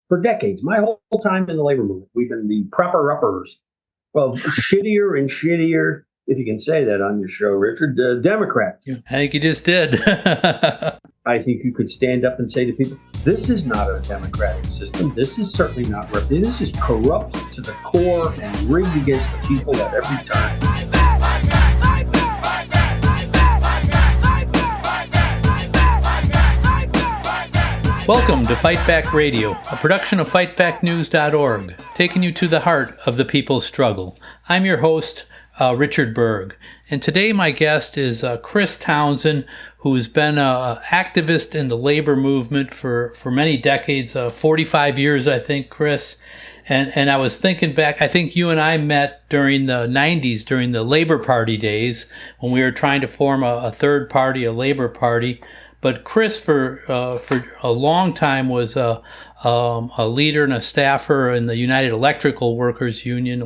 for decades. My whole time in the labor movement, we've been the proper-uppers. Well, shittier and shittier, if you can say that on your show, Richard, Democrats. I think you just did. I think you could stand up and say to people, this is not a democratic system. This is certainly not right. This is corrupt to the core and rigged against the people at every turn. Welcome to Fight Back Radio, a production of fightbacknews.org, taking you to the heart of the people's struggle. I'm your host, Richard Berg, and today my guest is Chris Townsend, who's been an activist in the labor movement for many decades, 45 years, I think, Chris. And I was thinking back, I think you and I met during the 90s, during the Labor Party days, when we were trying to form a third party, a Labor Party. But Chris, for a long time, was a leader and a staffer in the United Electrical Workers Union,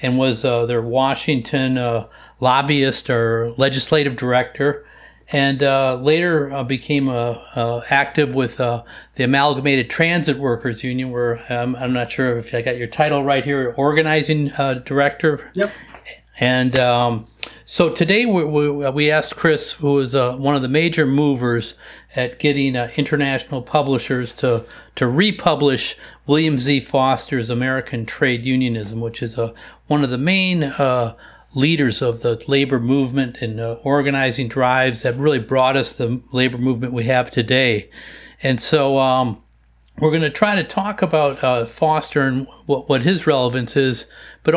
and was their Washington lobbyist or legislative director, and later became active with the Amalgamated Transit Workers Union, where I'm not sure if I got your title right here, organizing director. Yep. And so today we asked Chris, who was one of the major movers at getting international publishers to republish William Z. Foster's American Trade Unionism, which is one of the main leaders of the labor movement and organizing drives that really brought us the labor movement we have today. And so we're going to try to talk about Foster and what his relevance is, but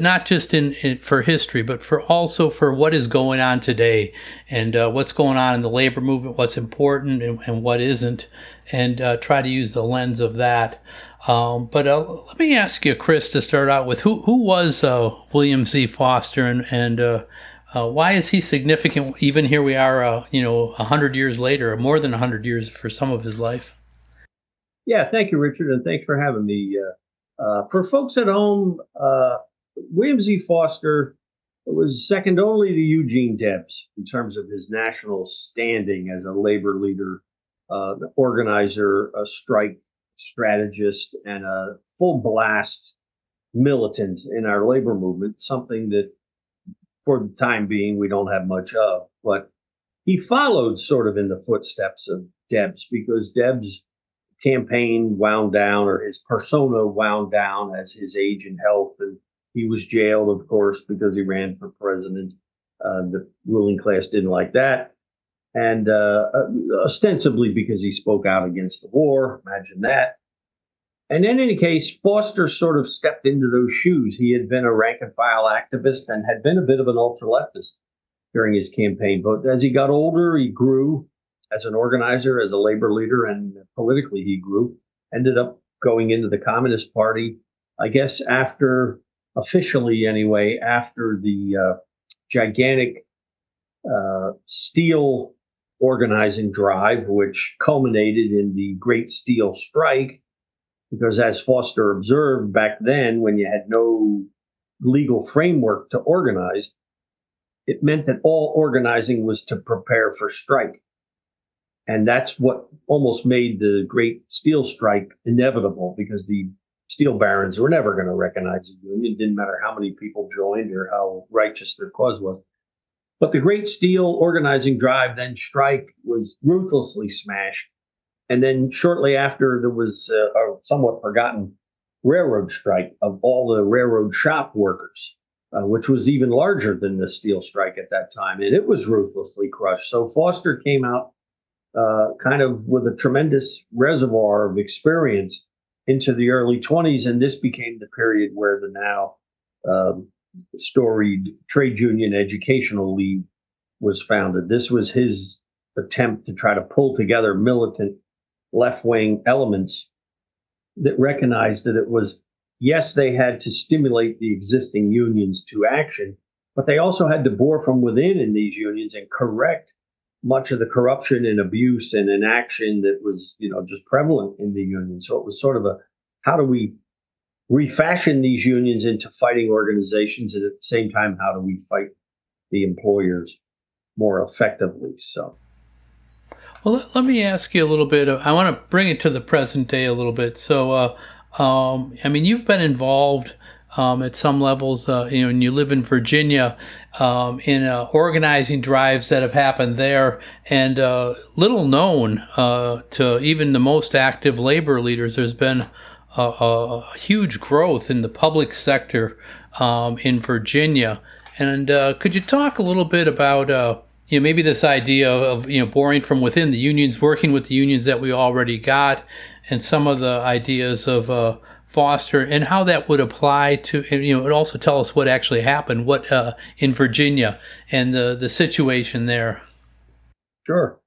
not just for history, but also for what is going on today and what's going on in the labor movement, what's important and what isn't, and try to use the lens of that. But let me ask you, Chris, to start out with, who was William Z. Foster, and why is he significant? Even here we are, 100 years later, or more than 100 years for some of his life. Yeah, thank you, Richard, and thanks for having me. For folks at home, William Z. Foster was second only to Eugene Debs in terms of his national standing as a labor leader, organizer, a strike strategist, and a full blast militant in our labor movement, something that for the time being we don't have much of. But he followed sort of in the footsteps of Debs, because Debs' campaign wound down, or his persona wound down as his age and health, and he was jailed, of course, because he ran for president. The ruling class didn't like that, and ostensibly because he spoke out against the war. Imagine that. And in any case, Foster sort of stepped into those shoes. He had been a rank and file activist and had been a bit of an ultra-leftist during his campaign. But as he got older, he grew as an organizer, as a labor leader, and politically he grew. Ended up going into the Communist Party, I guess officially anyway, after the gigantic steel organizing drive, which culminated in the Great Steel Strike. Because as Foster observed back then, when you had no legal framework to organize, it meant that all organizing was to prepare for strike. And that's what almost made the Great Steel Strike inevitable, because the steel barons were never going to recognize a union. It didn't matter how many people joined or how righteous their cause was. But the Great Steel organizing drive, then strike, was ruthlessly smashed. And then shortly after, there was a somewhat forgotten railroad strike of all the railroad shop workers, which was even larger than the steel strike at that time. And it was ruthlessly crushed. So Foster came out kind of with a tremendous reservoir of experience into the early 20s. And this became the period where the now storied Trade Union Educational League was founded. This was his attempt to try to pull together militant left-wing elements that recognized that it was, yes, they had to stimulate the existing unions to action, but they also had to bore from within in these unions and correct much of the corruption and abuse and inaction that was, just prevalent in the union. So it was sort of how do we refashion these unions into fighting organizations, and at the same time, how do we fight the employers more effectively? So. Well, let me ask you a little bit. I want to bring it to the present day a little bit. So, I mean, you've been involved at some levels, and you live in Virginia, in organizing drives that have happened there, and little known to even the most active labor leaders. There's been a huge growth in the public sector in Virginia. And could you talk a little bit about maybe this idea of borrowing from within the unions, working with the unions that we already got, and some of the ideas of Foster and how that would apply to, and also tell us what actually happened, what in Virginia and the situation there. Sure.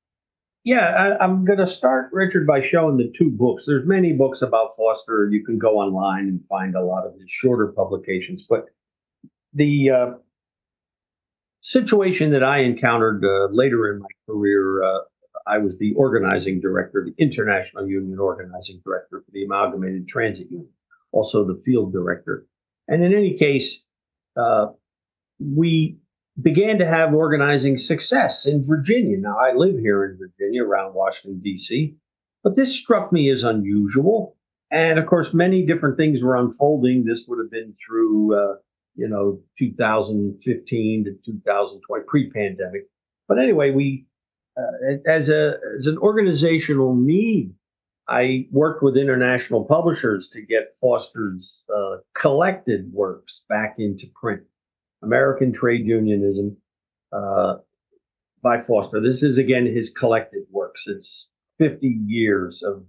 Yeah, I'm going to start, Richard, by showing the two books. There's many books about Foster. You can go online and find a lot of his shorter publications. But the situation that I encountered later in my career, I was the organizing director, the International Union Organizing Director for the Amalgamated Transit Union, also the field director. And in any case, we began to have organizing success in Virginia. Now, I live here in Virginia around Washington, D.C., but this struck me as unusual. And of course, many different things were unfolding. This would have been through 2015 to 2020, pre-pandemic. But anyway, we, as an organizational need, I worked with international publishers to get Foster's collected works back into print. American Trade Unionism by Foster. This is, again, his collected works. It's 50 years of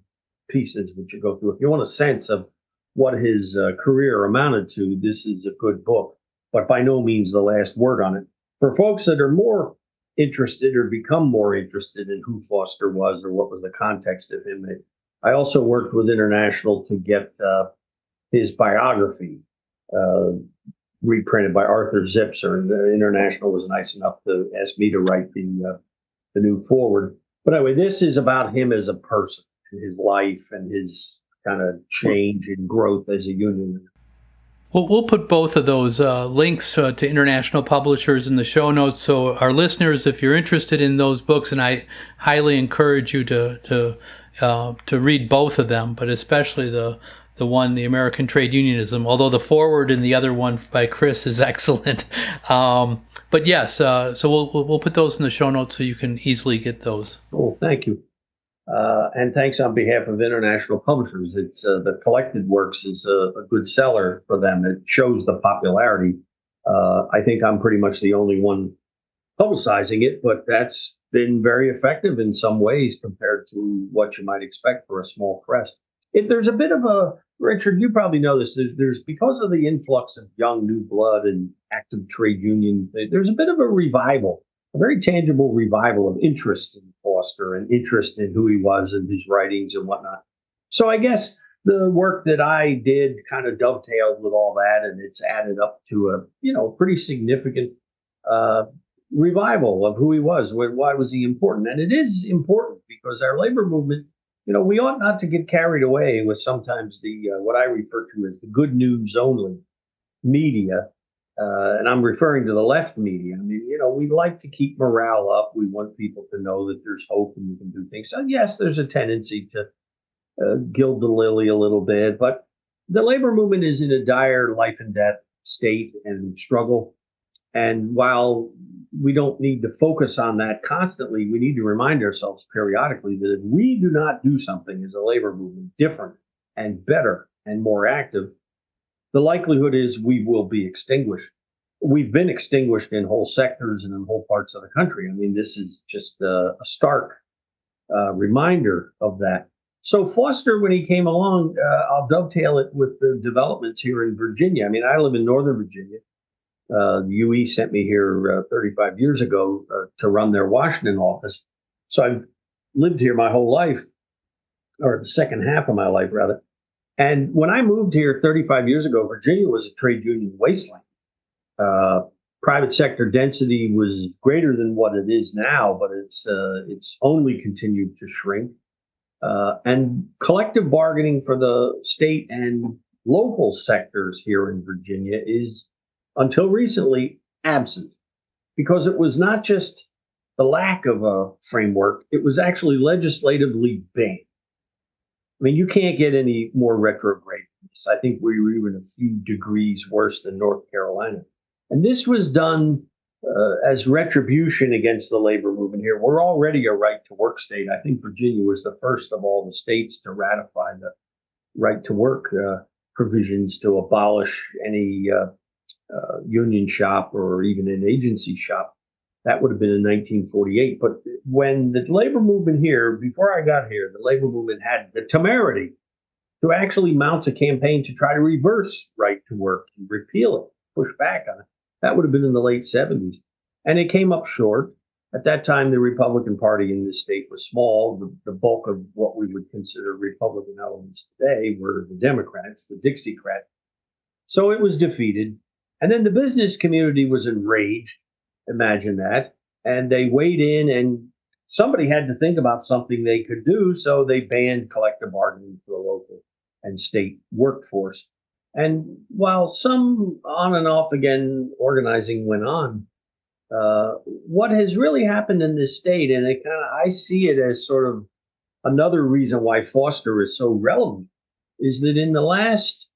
pieces that you go through. If you want a sense of what his career amounted to, this is a good book, but by no means the last word on it. For folks that are more interested or become more interested in who Foster was or what was the context of him, I also worked with International to get his biography reprinted by Arthur Zipser, and the International was nice enough to ask me to write the new foreword. But anyway, this is about him as a person, his life, and his kind of change and growth as a union. Well, we'll put both of those links to international publishers in the show notes. So our listeners, if you're interested in those books, and I highly encourage you to read both of them, but especially the one, the American Trade Unionism, although the foreword in the other one by Chris is excellent. But yes, so we'll put those in the show notes so you can easily get those. Oh, thank you. And thanks on behalf of international publishers. It's the collected works is a good seller for them. It shows the popularity. I think I'm pretty much the only one publicizing it, but that's been very effective in some ways compared to what you might expect for a small press. There's a bit of a, Richard, you probably know this, there's because of the influx of young new blood and active trade union, there's a bit of a revival, a very tangible revival of interest in Foster and interest in who he was and his writings and whatnot. So I guess the work that I did kind of dovetailed with all that, and it's added up to a pretty significant revival of who he was. Why was he important? And it is important because our labor movement, we ought not to get carried away with sometimes the what I refer to as the good news only media. And I'm referring to the left media. I mean, we like to keep morale up. We want people to know that there's hope and you can do things. So yes, there's a tendency to gild the lily a little bit, but the labor movement is in a dire life and death state and struggle. And while we don't need to focus on that constantly, we need to remind ourselves periodically that if we do not do something as a labor movement different and better and more active, the likelihood is we will be extinguished. We've been extinguished in whole sectors and in whole parts of the country. I mean, this is just a stark reminder of that. So Foster, when he came along, I'll dovetail it with the developments here in Virginia. I mean, I live in Northern Virginia. The UE sent me here 35 years ago to run their Washington office. So I've lived here my whole life, or the second half of my life, rather. And when I moved here 35 years ago, Virginia was a trade union wasteland. Private sector density was greater than what it is now, but it's only continued to shrink. And collective bargaining for the state and local sectors here in Virginia is, until recently, absent, because it was not just the lack of a framework, it was actually legislatively banned. I mean, you can't get any more retrograde than this. I think we were even a few degrees worse than North Carolina. And this was done as retribution against the labor movement here. We're already a right to work state. I think Virginia was the first of all the states to ratify the right to work provisions to abolish any union shop or even an agency shop. That would have been in 1948. But when the labor movement here, before I got here, the labor movement had the temerity to actually mount a campaign to try to reverse right to work and repeal it, push back on it. That would have been in the late 70s. And it came up short. At that time, the Republican Party in this state was small. The bulk of what we would consider Republican elements today were the Democrats, the Dixiecrats. So it was defeated. And then the business community was enraged. Imagine that. And they weighed in, and somebody had to think about something they could do. So they banned collective bargaining for the local and state workforce. And while some on and off again organizing went on, what has really happened in this state, and I see it as sort of another reason why Foster is so relevant, is that in the last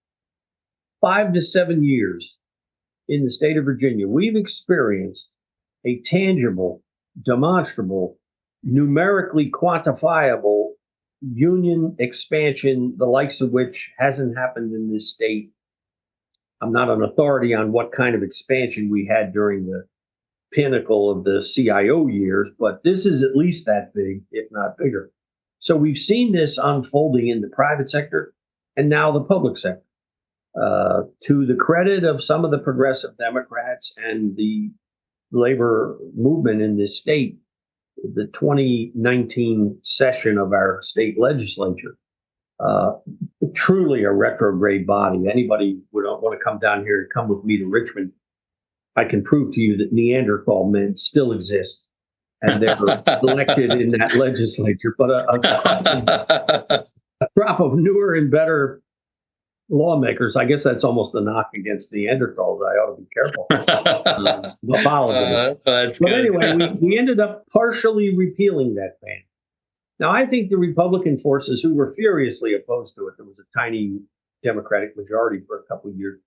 5 to 7 years in the state of Virginia, we've experienced a tangible, demonstrable, numerically quantifiable union expansion, the likes of which hasn't happened in this state. I'm not an authority on what kind of expansion we had during the pinnacle of the CIO years, but this is at least that big, if not bigger. So we've seen this unfolding in the private sector and now the public sector. To the credit of some of the progressive Democrats and the labor movement in this state, the 2019 session of our state legislature, truly a retrograde body. Anybody would want to come down here and come with me to Richmond, I can prove to you that Neanderthal men still exist and they're elected in that legislature. But a crop of newer and better lawmakers, I guess that's almost a knock against Neanderthals. I ought to be careful. That's but good. anyway, we ended up partially repealing that ban. Now, I think the Republican forces who were furiously opposed to it, there was a tiny Democratic majority for a couple of years,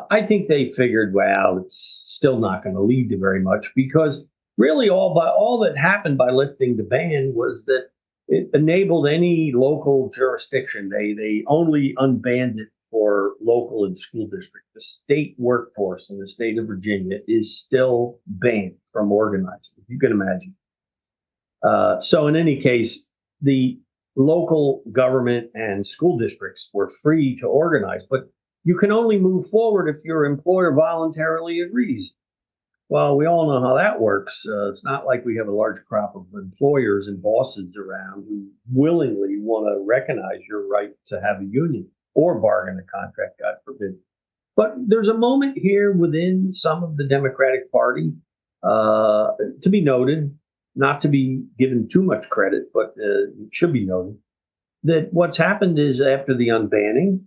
I think they figured, well, it's still not going to lead to very much, because really all that happened by lifting the ban was that it enabled any local jurisdiction. They only unbanned it for local and school districts. The state workforce in the state of Virginia is still banned from organizing, if you can imagine. So in any case, the local government and school districts were free to organize, but you can only move forward if your employer voluntarily agrees. Well, we all know how that works. It's not like we have a large crop of employers and bosses around who willingly want to recognize your right to have a union or bargain a contract, God forbid. But there's a moment here within some of the Democratic Party, to be noted, not to be given too much credit, but it should be noted, that what's happened is after the unbanning,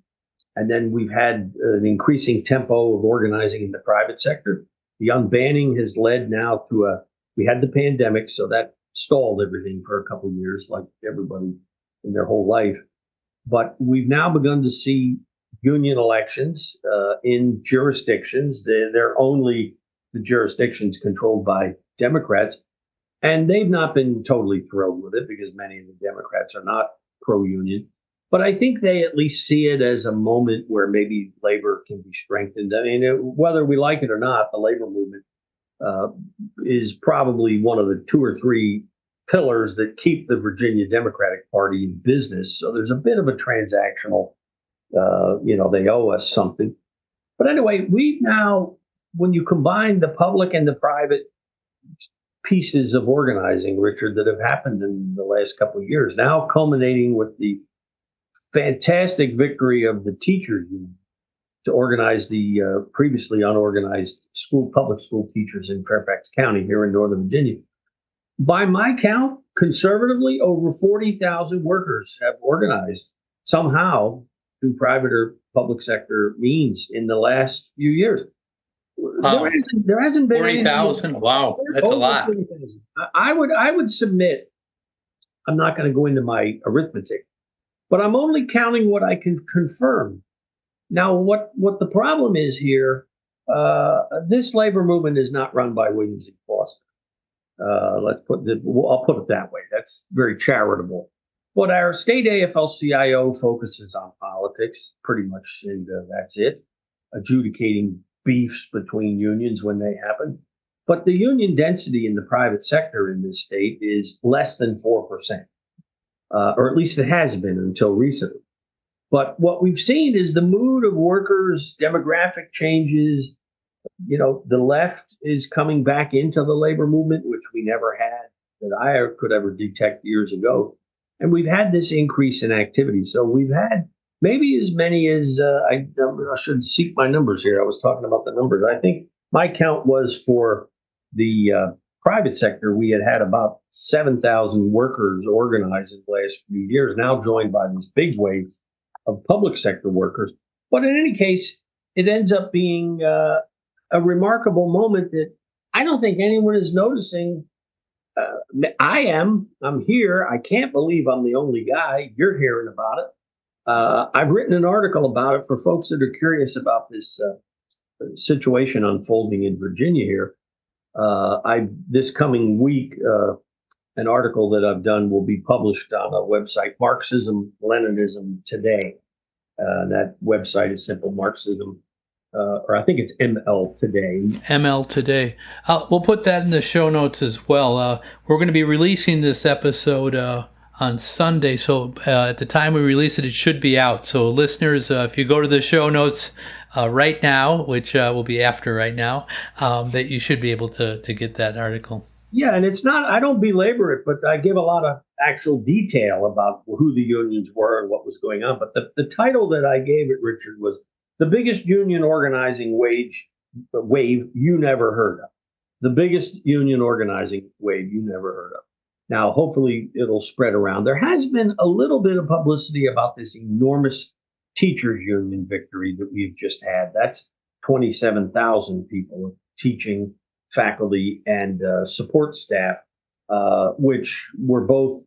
and then we've had an increasing tempo of organizing in the private sector. The unbanning has led now to we had the pandemic, so that stalled everything for a couple of years, like everybody in their whole life. But we've now begun to see union elections in jurisdictions. They're only the jurisdictions controlled by Democrats. And they've not been totally thrilled with it because many of the Democrats are not pro-union. But I think they at least see it as a moment where maybe labor can be strengthened. I mean, whether we like it or not, the labor movement is probably one of the 2 or 3 pillars that keep the Virginia Democratic Party in business. So there's a bit of a transactional, they owe us something. But anyway, we now, when you combine the public and the private pieces of organizing, Richard, that have happened in the last couple of years, now culminating with the fantastic victory of the teachers union to organize the previously unorganized public school teachers in Fairfax County here in Northern Virginia. By my count, conservatively, over 40,000 workers have organized somehow through private or public sector means in the last few years. Wow. There hasn't been 40,000. Wow, that's a lot. 40,000. I would submit. I'm not going to go into my arithmetic, but I'm only counting what I can confirm. Now, what the problem is here? This labor movement is not run by Williams and Foster. I'll put it that way. That's very charitable. But our state AFL-CIO focuses on politics, pretty much, and that's it. Adjudicating beefs between unions when they happen. But the union density in the private sector in this state is less than 4%, or at least it has been until recently. But what we've seen is the mood of workers, demographic changes. The left is coming back into the labor movement, which we never had, that I could ever detect years ago. And we've had this increase in activity. So we've had maybe as many as I should seek my numbers here. I was talking about the numbers. I think my count was for the private sector. We had about 7,000 workers organized in the last few years, now joined by these big waves of public sector workers. But in any case, it ends up being a remarkable moment that I don't think anyone is noticing. I'm here. I can't believe I'm the only guy. You're hearing about it. I've written an article about it for folks that are curious about this situation unfolding in Virginia here. This coming week, an article that I've done will be published on a website, Marxism, Leninism Today. That website is simple, Marxism, or I think it's ML Today. ML Today. We'll put that in the show notes as well. We're going to be releasing this episode on Sunday, so at the time we release it, it should be out. So listeners, if you go to the show notes right now, which will be after right now, that you should be able to get that article. Yeah, and it's not, I don't belabor it, but I give a lot of actual detail about who the unions were and what was going on. But the title that I gave it, Richard, was The Biggest Union Organizing Wave You Never Heard of. The biggest union organizing wave you never heard of. Now, hopefully it'll spread around. There has been a little bit of publicity about this enormous teachers union victory that we've just had. That's 27,000 people teaching, faculty, and support staff, which were both,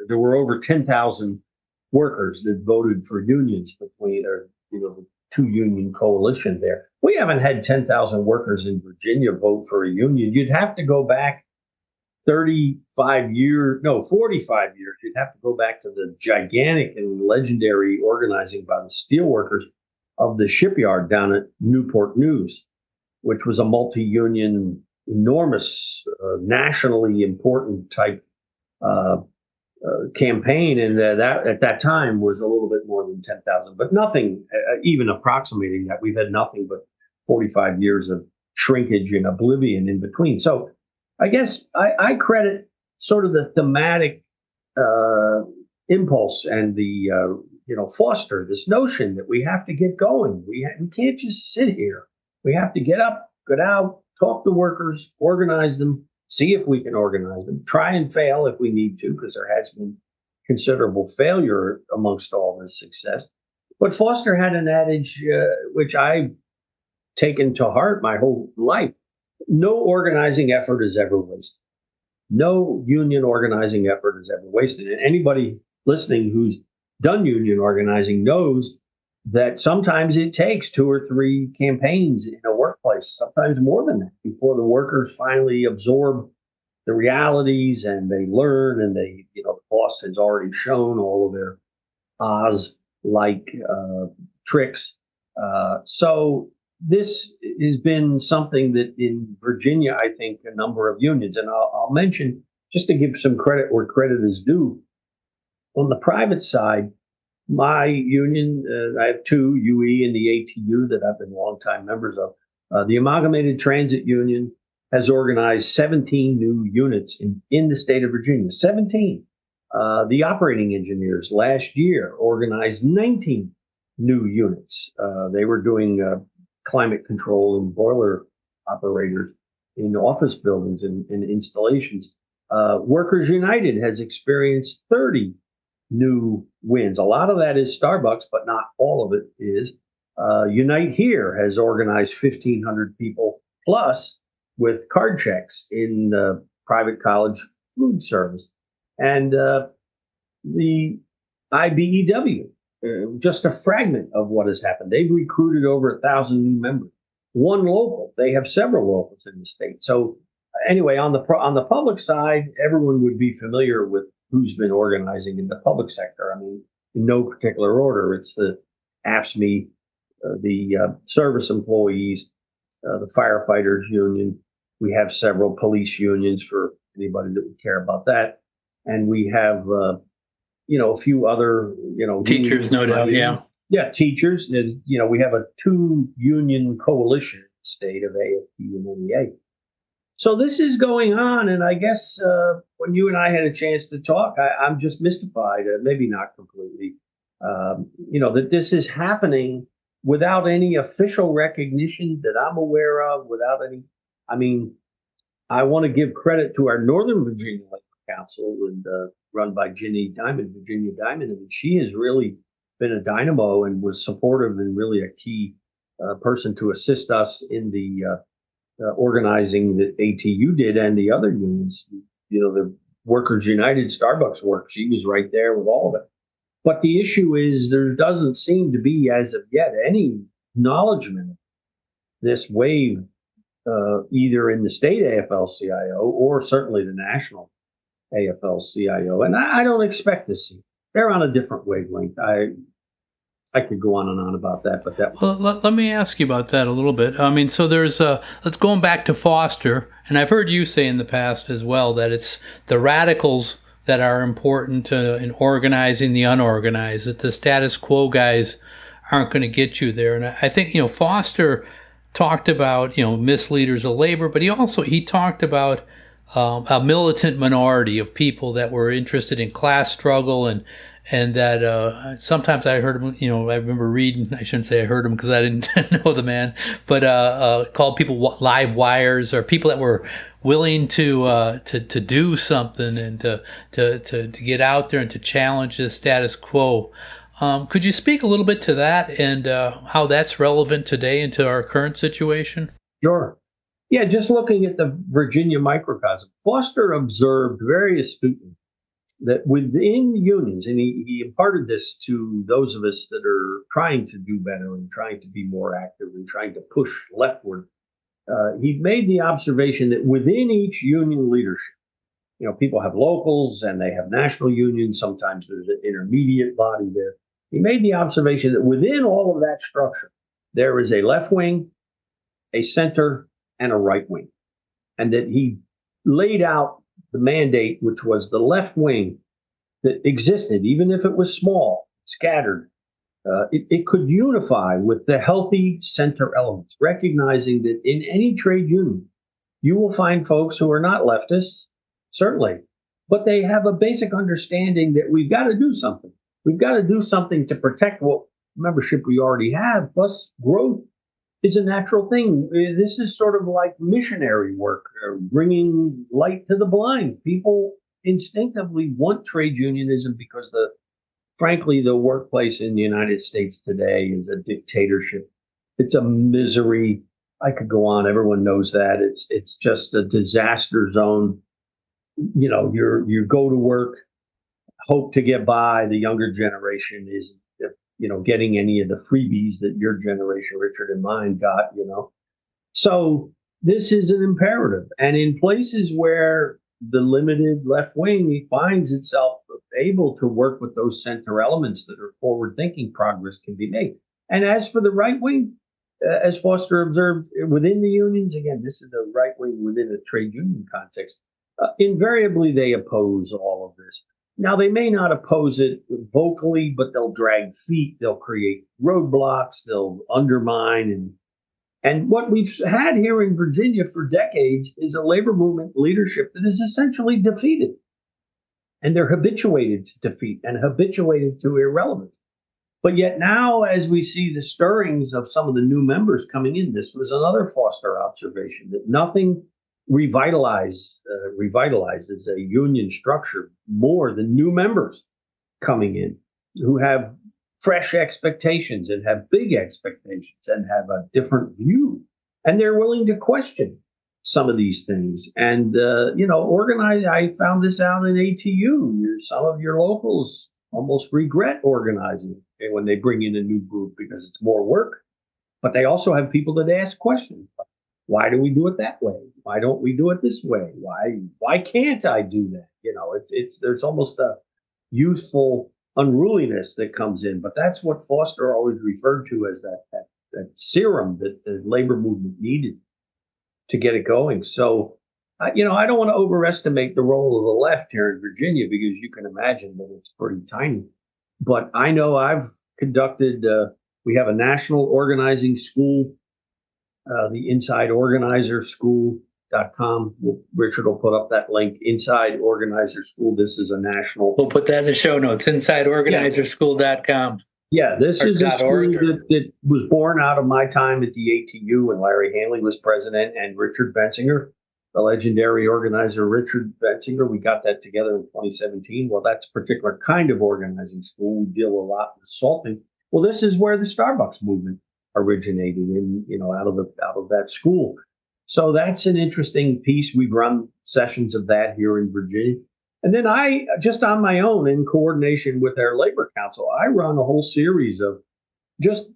there were over 10,000 workers that voted for unions between the two union coalition there. We haven't had 10,000 workers in Virginia vote for a union. You'd have to go back 45 years. You'd have to go back to the gigantic and legendary organizing by the steelworkers of the shipyard down at Newport News, which was a multi-union, enormous, nationally important type campaign, and that at that time was a little bit more than 10,000, but nothing even approximating that. We've had nothing but 45 years of shrinkage and oblivion in between. So I guess I credit sort of the thematic impulse and the foster this notion that we have to get going. We can't just sit here. We have to get up, get out, talk to workers, organize them, see if we can organize them, try and fail if we need to, because there has been considerable failure amongst all this success. But Foster had an adage, which I've taken to heart my whole life. No organizing effort is ever wasted. No union organizing effort is ever wasted. And anybody listening who's done union organizing knows that sometimes it takes 2 or 3 campaigns in a workplace, sometimes more than that, before the workers finally absorb the realities and they learn, and the boss has already shown all of their Oz-like tricks. So this has been something that in Virginia, I think a number of unions, and I'll mention, just to give some credit where credit is due, on the private side, my union, I have 2, UE and the ATU, that I've been longtime members of. The Amalgamated Transit Union has organized 17 new units in the state of Virginia. 17. The operating engineers last year organized 19 new units. They were doing climate control and boiler operators in office buildings and installations. Workers United has experienced 30 new wins. A lot of that is Starbucks, but not all of it is. Unite Here has organized 1,500 people plus with card checks in private college food service. And the IBEW, just a fragment of what has happened. They've recruited over 1,000 new members. One local. They have several locals in the state. So anyway, on the public side, everyone would be familiar with who's been organizing in the public sector. I mean, in no particular order, it's the AFSCME, the service employees, the firefighters union. We have several police unions for anybody that would care about that, and we have a few other teachers, no doubt, yeah, teachers. We have a 2-union coalition in the state of AFT and NEA. So this is going on, and I guess when you and I had a chance to talk, I'm just mystified, maybe not completely, that this is happening without any official recognition that I'm aware of, I want to give credit to our Northern Virginia Labor Council and run by Virginia Diamond. And she has really been a dynamo and was supportive and really a key person to assist us in the organizing that ATU did and the other unions. The Workers United Starbucks work. She was right there with all of it. But the issue is there doesn't seem to be, as of yet, any acknowledgement of this wave, either in the state AFL-CIO or certainly the national AFL-CIO. And I don't expect to see. They're on a different wavelength. I could go on and on about that, but that. Well, let me ask you about that a little bit. I mean, so there's let's go back to Foster, and I've heard you say in the past as well that it's the radicals that are important in organizing the unorganized, that the status quo guys aren't going to get you there. And I think, Foster talked about, misleaders of labor, but he talked about a militant minority of people that were interested in class struggle and that sometimes I heard him, I remember reading, I shouldn't say I heard him because I didn't know the man, but called people live wires, or people that were willing to do something and to get out there and to challenge the status quo. Could you speak a little bit to that and how that's relevant today into our current situation? Sure. Yeah, just looking at the Virginia microcosm, Foster observed very astutely that within unions, and he imparted this to those of us that are trying to do better and trying to be more active and trying to push leftward, he made the observation that within each union leadership, people have locals and they have national unions. Sometimes there's an intermediate body there. He made the observation that within all of that structure, there is a left wing, a center, and a right wing. And that he laid out the mandate, which was the left wing that existed, even if it was small, scattered. It could unify with the healthy center elements, recognizing that in any trade union, you will find folks who are not leftists, certainly, but they have a basic understanding that we've got to do something. We've got to do something to protect what membership we already have, plus growth is a natural thing. This is sort of like missionary work, bringing light to the blind. People instinctively want trade unionism because frankly, the workplace in the United States today is a dictatorship. It's a misery. I could go on. Everyone knows that. It's just a disaster zone. You go to work, hope to get by. The younger generation isn't, getting any of the freebies that your generation, Richard and mine, got. So this is an imperative. And in places where the limited left wing finds itself able to work with those center elements that are forward-thinking, progress can be made. And as for the right wing, as Foster observed within the unions, again, this is the right wing within a trade union context, invariably they oppose all of this. Now, they may not oppose it vocally, but they'll drag feet, they'll create roadblocks, they'll undermine. And what we've had here in Virginia for decades is a labor movement leadership that is essentially defeated. And they're habituated to defeat and habituated to irrelevance. But yet now, as we see the stirrings of some of the new members coming in, this was another Foster observation, that nothing revitalizes a union structure more than new members coming in who have fresh expectations and have big expectations and have a different view. And they're willing to question some of these things. And, organize. I found this out in ATU. Some of your locals almost regret organizing when they bring in a new group because it's more work. But they also have people that ask questions. Why do we do it that way? Why don't we do it this way? Why can't I do that? There's almost a youthful unruliness that comes in. But that's what Foster always referred to as that serum that the labor movement needed to get it going. So, I don't want to overestimate the role of the left here in Virginia because you can imagine that it's pretty tiny. But I know I've conducted, we have a national organizing school, the InsideOrganizerSchool.com. Richard will put up that link, Inside Organizer School. This is a national. We'll put that in the show notes, InsideOrganizerSchool.com. Yeah, this is a school that was born out of my time at the ATU when Larry Hanley was president and Richard Bensinger, the legendary organizer Richard Bensinger. We got that together in 2017. Well, that's a particular kind of organizing school. We deal a lot with assaulting. Well, this is where the Starbucks movement originated out of that school. So that's an interesting piece. We've run sessions of that here in Virginia. And then I, just on my own, in coordination with our labor council, I run a whole series of just,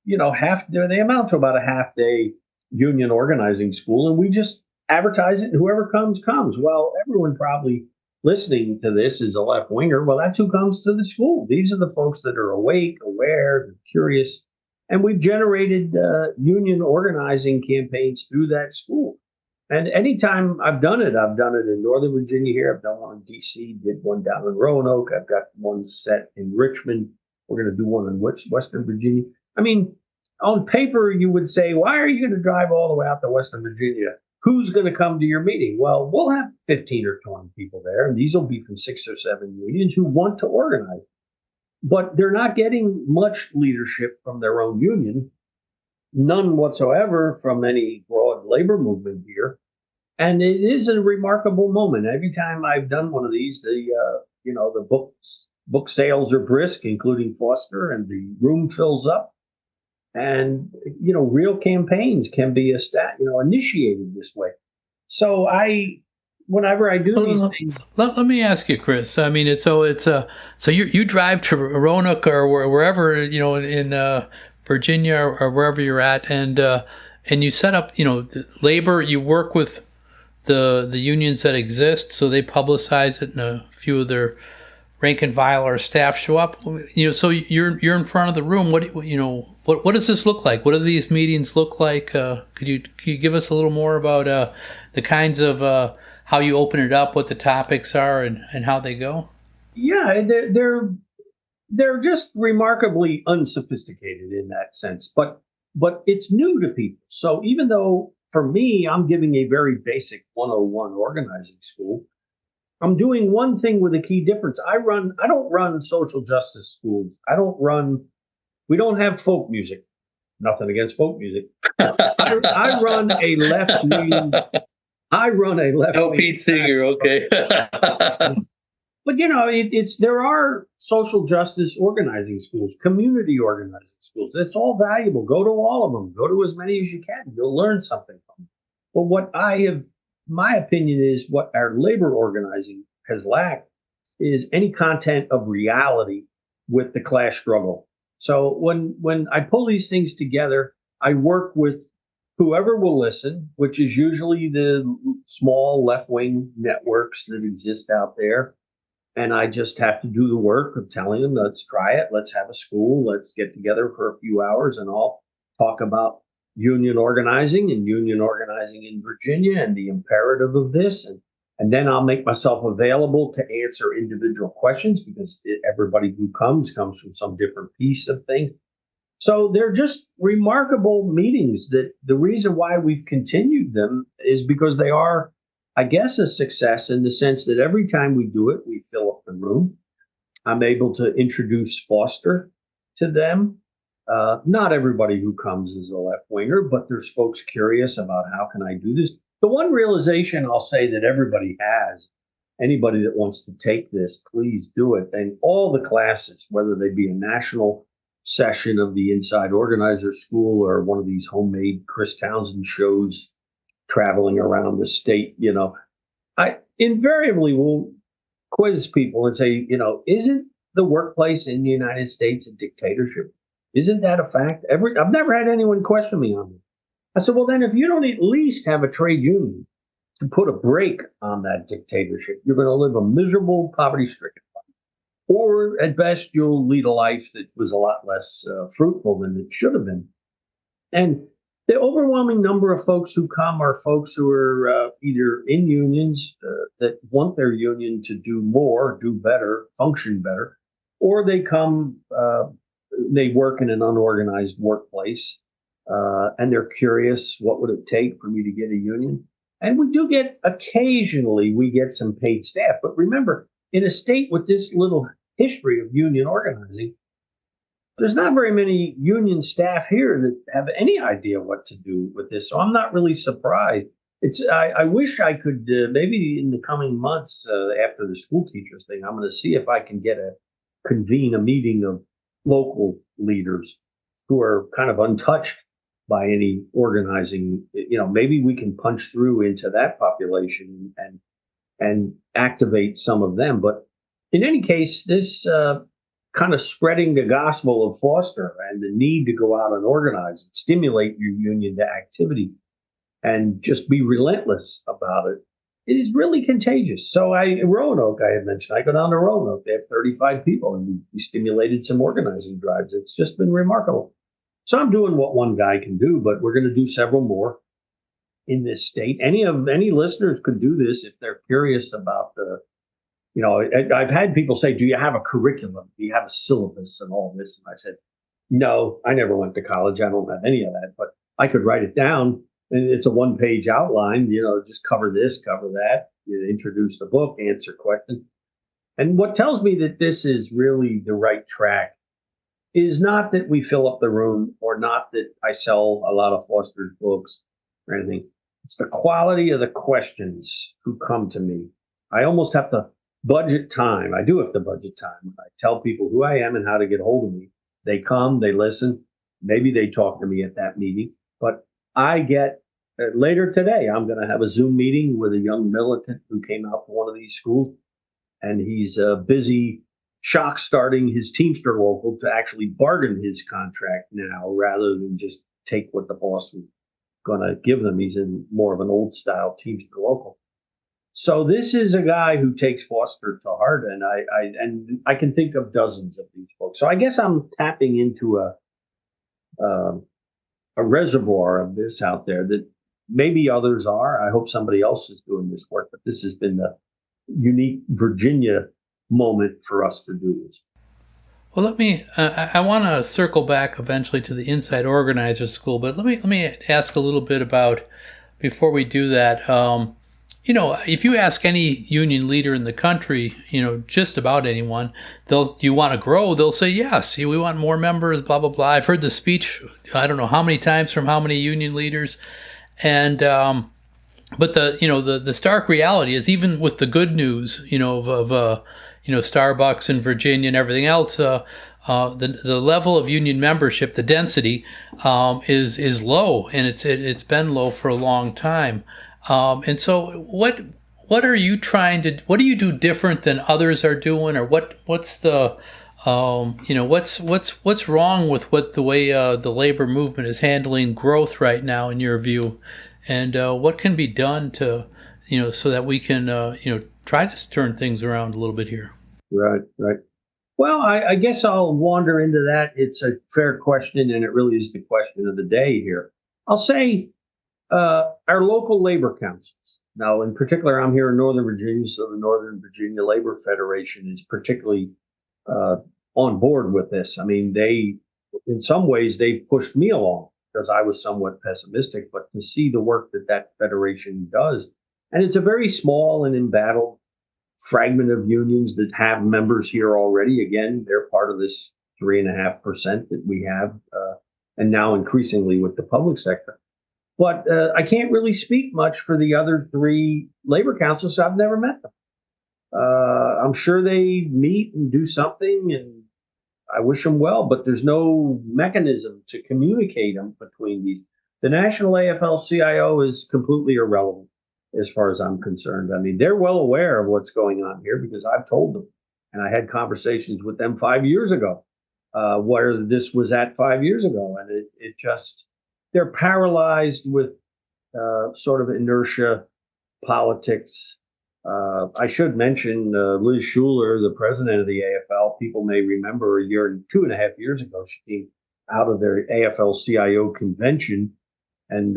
they amount to about a half day union organizing school. And we just advertise it and whoever comes. Well, everyone probably listening to this is a left winger. Well, that's who comes to the school. These are the folks that are awake, aware, they're curious. And we've generated union organizing campaigns through that school. And anytime I've done it in Northern Virginia here. I've done one in D.C., did one down in Roanoke. I've got one set in Richmond. We're going to do one in Western Virginia. I mean, on paper, you would say, why are you going to drive all the way out to Western Virginia? Who's going to come to your meeting? Well, we'll have 15 or 20 people there, and these will be from 6 or 7 unions who want to organize. But they're not getting much leadership from their own union, none whatsoever from any broad labor movement here. And it is a remarkable moment. Every time I've done one of these, the book sales are brisk, including Foster, and the room fills up. And, real campaigns can be initiated this way. So whenever I do these things. Let me ask you, Chris. I mean, so you drive to Roanoke or wherever, in Virginia or wherever you're at, and you set up, labor. You work with the unions that exist, so they publicize it, and a few of their rank and file or staff show up. So you're in front of the room. What does this look like? What do these meetings look like? Could you give us a little more about the kinds of how you open it up, what the topics are, and how they go? Yeah, they're just remarkably unsophisticated in that sense, but it's new to people. So even though for me, I'm giving a very basic 101 organizing school, I'm doing one thing with a key difference. I don't run social justice schools. We don't have folk music. Nothing against folk music. I run a left wing. No Pete Seeger, okay. But there are social justice organizing schools, community organizing schools. It's all valuable. Go to all of them. Go to as many as you can. You'll learn something from them. But my opinion is what our labor organizing has lacked is any content of reality with the class struggle. So when I pull these things together, I work with whoever will listen, which is usually the small left-wing networks that exist out there. And I just have to do the work of telling them, let's try it. Let's have a school. Let's get together for a few hours and I'll talk about union organizing in Virginia and the imperative of this. And then I'll make myself available to answer individual questions because everybody who comes from some different piece of things. So they're just remarkable meetings that the reason why we've continued them is because they are, I guess, a success in the sense that every time we do it, we fill up the room. I'm able to introduce Foster to them. Not everybody who comes is a left winger, but there's folks curious about how can I do this. The one realization I'll say that everybody has, anybody that wants to take this, please do it. And all the classes, whether they be a national session of the Inside Organizer School or one of these homemade Chris Townsend shows traveling around the state, I invariably will quiz people and say, isn't the workplace in the United States a dictatorship? Isn't that a fact? I've never had anyone question me on it. I said, well, then if you don't at least have a trade union to put a brake on that dictatorship, you're going to live a miserable, poverty-stricken life. Or at best, you'll lead a life that was a lot less fruitful than it should have been. And the overwhelming number of folks who come are folks who are either in unions that want their union to do more, do better, function better, or they come, they work in an unorganized workplace, and they're curious, what would it take for me to get a union? And occasionally we get some paid staff. But remember, in a state with this little history of union organizing, there's not very many union staff here that have any idea what to do with this. So I'm not really surprised. I wish I could, maybe in the coming months after the school teachers thing, I'm going to see if I can convene a meeting of local leaders who are kind of untouched by any organizing. Maybe we can punch through into that population and activate some of them. But in any case, this kind of spreading the gospel of Foster and the need to go out and organize and stimulate your union to activity and just be relentless about it, it is really contagious. So Roanoke, I had mentioned, I go down to Roanoke. They have 35 people, and we stimulated some organizing drives. It's just been remarkable. So I'm doing what one guy can do, but we're going to do several more in this state. Any listeners could do this if they're curious about I've had people say, do you have a curriculum? Do you have a syllabus and all this? And I said, no, I never went to college. I don't have any of that, but I could write it down. And it's a one-page outline, just cover this, cover that, introduce the book, answer questions. And what tells me that this is really the right track is not that we fill up the room or not that I sell a lot of Foster's books or anything. It's the quality of the questions who come to me. I almost have to budget time. I do have to budget time. I tell people who I am and how to get hold of me. They come, they listen. Maybe they talk to me at that meeting. But I get, later today, I'm going to have a Zoom meeting with a young militant who came out from one of these schools. And he's busy starting his Teamster local to actually bargain his contract now rather than just take what the boss was going to give them. He's in more of an old style Teamster local. So this is a guy who takes Foster to heart, and I can think of dozens of these folks. So I guess I'm tapping into a reservoir of this out there that maybe others are. I hope somebody else is doing this work, but this has been the unique Virginia moment for us to do this. Well, I want to circle back eventually to the Inside Organizer School, but let me ask a little bit about, before we do that, if you ask any union leader in the country, just about anyone, do you want to grow? They'll say, yes, we want more members, blah, blah, blah. I've heard the speech, I don't know how many times from how many union leaders. And, but the stark reality is, even with the good news, of Starbucks in Virginia and everything else, the level of union membership, the density, is low, and it's been low for a long time. And so what are you what do you do different than others are doing, or what's the, what's wrong with the way the labor movement is handling growth right now, in your view, and what can be done to, so that we can, try to turn things around a little bit here? Right. Well, I guess I'll wander into that. It's a fair question, and it really is the question of the day here. I'll say, our local labor councils. Now, in particular, I'm here in Northern Virginia, so the Northern Virginia Labor Federation is particularly on board with this. I mean, in some ways, they pushed me along because I was somewhat pessimistic, but to see the work that federation does, and it's a very small and embattled fragment of unions that have members here already. Again, they're part of this 3.5% that we have, and now increasingly with the public sector. But I can't really speak much for the other three labor councils. I've never met them. I'm sure they meet and do something, and I wish them well, but there's no mechanism to communicate them between these. The National AFL-CIO is completely irrelevant as far as I'm concerned. I mean, they're well aware of what's going on here because I've told them, and I had conversations with them 5 years ago, where this was at 5 years ago, and it just they're paralyzed with sort of inertia, politics. I should mention Liz Schuler, the president of the AFL. People may remember a year and 2.5 years ago, she came out of their AFL-CIO convention, and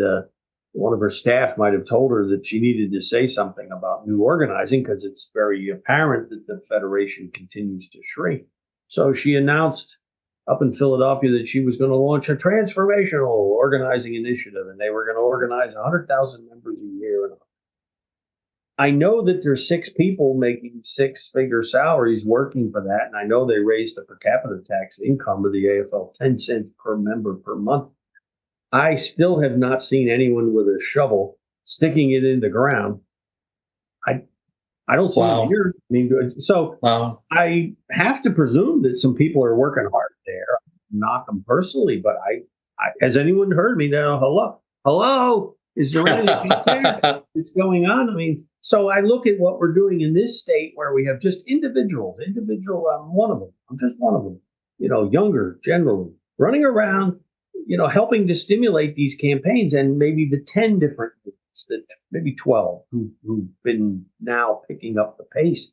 one of her staff might have told her that she needed to say something about new organizing because it's very apparent that the federation continues to shrink. So she announced up in Philadelphia that she was going to launch a transformational organizing initiative, and they were going to organize 100,000 members a year. And I know that there's 6 people making 6-figure salaries working for that, and I know they raised the per capita tax income of the AFL 10 cents per member per month. I still have not seen anyone with a shovel sticking it in the ground. I don't see it here. I mean, so I have to presume that some people are working hard there. Not them personally, but I has anyone heard me? Hello, is there anything there that's going on? I mean, so I look at what we're doing in this state where we have just individual. I'm one of them. I'm just one of them. Younger generally running around, helping to stimulate these campaigns, and maybe the 10 different groups, that maybe 12 who've been now picking up the pace,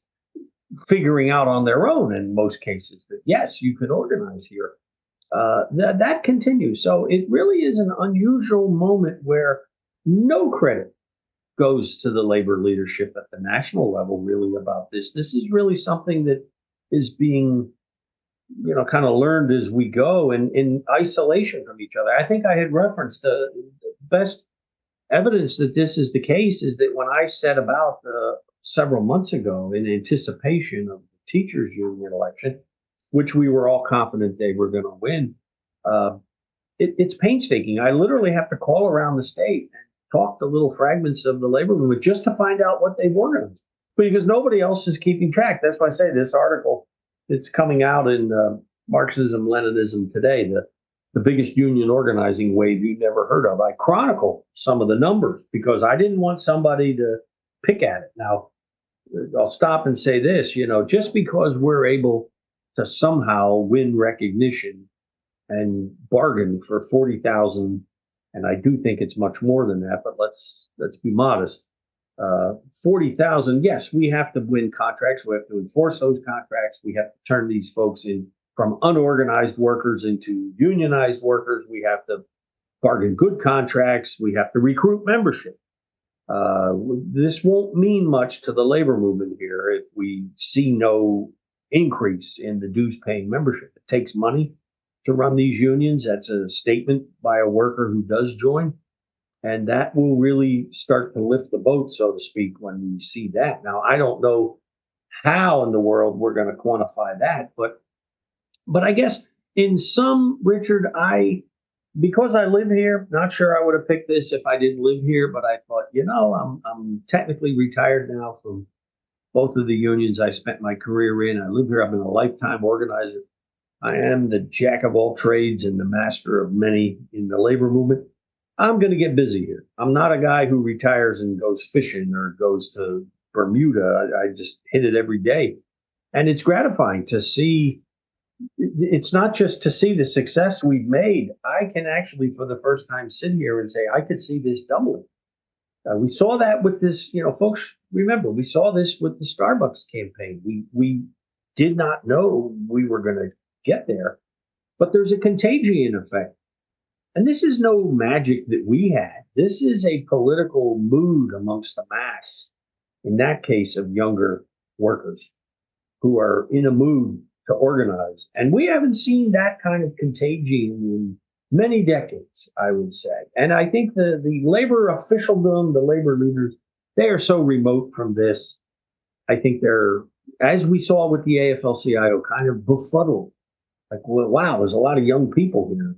figuring out on their own in most cases that yes, you can organize here. That continues. So it really is an unusual moment where no credit goes to the labor leadership at the national level really about this. This is really something that is being kind of learned as we go and in isolation from each other. I think I had referenced the best evidence that this is the case is that when I set about several months ago in anticipation of the teachers union election, which we were all confident they were going to win, it's painstaking. I literally have to call around the state and talk to little fragments of the labor movement just to find out what they've organized, because nobody else is keeping track. That's why I say this article that's coming out in Marxism-Leninism Today, the biggest union organizing wave you've never heard of. I chronicle some of the numbers because I didn't want somebody to pick at it. Now, I'll stop and say this, just because we're able to somehow win recognition and bargain for 40,000, and I do think it's much more than that, but let's be modest. 40,000, yes, we have to win contracts. We have to enforce those contracts. We have to turn these folks in from unorganized workers into unionized workers. We have to bargain good contracts. We have to recruit membership. This won't mean much to the labor movement here if we see no increase in the dues paying membership. It takes money to run these unions. That's a statement by a worker who does join. And that will really start to lift the boat, so to speak, when we see that. Now, I don't know how in the world we're going to quantify that, but I guess in some, Richard, because I live here, not sure I would have picked this if I didn't live here, but I thought, I'm technically retired now from both of the unions I spent my career in. I live here. I've been a lifetime organizer. I am the jack of all trades and the master of many in the labor movement. I'm going to get busy here. I'm not a guy who retires and goes fishing or goes to Bermuda. I just hit it every day. And it's gratifying to see. It's not just to see the success we've made. I can actually, for the first time, sit here and say, I could see this doubling. We saw that with this, folks, remember, we saw this with the Starbucks campaign. We did not know we were going to get there, but there's a contagion effect. And this is no magic that we had. This is a political mood amongst the mass, in that case of younger workers who are in a mood to organize. And we haven't seen that kind of contagion in many decades, I would say. And I think the labor officialdom, the labor leaders, they are so remote from this. I think they're, as we saw with the AFL-CIO, kind of befuddled. Like, well, wow, there's a lot of young people here.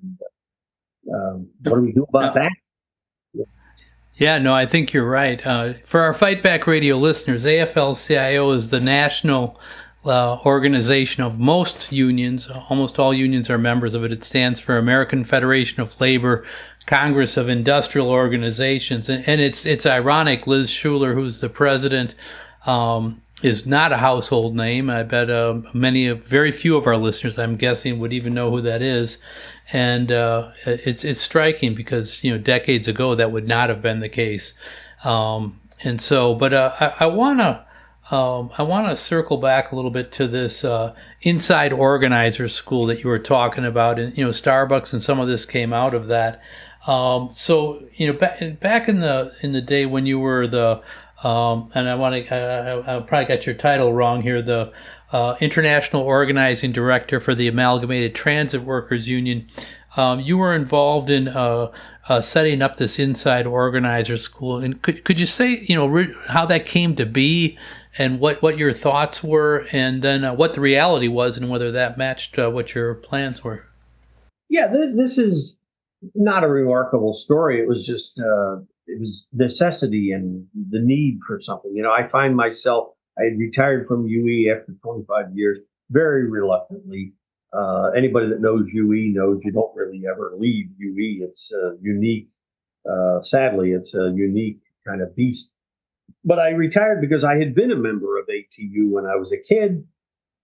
What do we do about that? Yeah, no, I think you're right. For our Fight Back Radio listeners, AFL-CIO is the National organization of most unions. Almost all unions are members of it. It stands for American Federation of Labor Congress of Industrial Organizations. And it's ironic, Liz Schuler, who's the president, is not a household name. I bet very few of our listeners, I'm guessing, would even know who that is. And it's striking because, decades ago that would not have been the case. And so, but I want to circle back a little bit to this inside organizer school that you were talking about, and Starbucks and some of this came out of that. So back in the day when you were the and I probably got your title wrong here, the International Organizing Director for the Amalgamated Transit Workers Union. You were involved in setting up this inside organizer school, and could you say how that came to be, and what your thoughts were, and then what the reality was, and whether that matched what your plans were? Yeah, this is not a remarkable story. It was just it was necessity and the need for something. I find myself, I had retired from UE after 25 years, very reluctantly. Anybody that knows UE knows you don't really ever leave UE. It's unique. Sadly, it's a unique kind of beast. But I retired because I had been a member of ATU when I was a kid,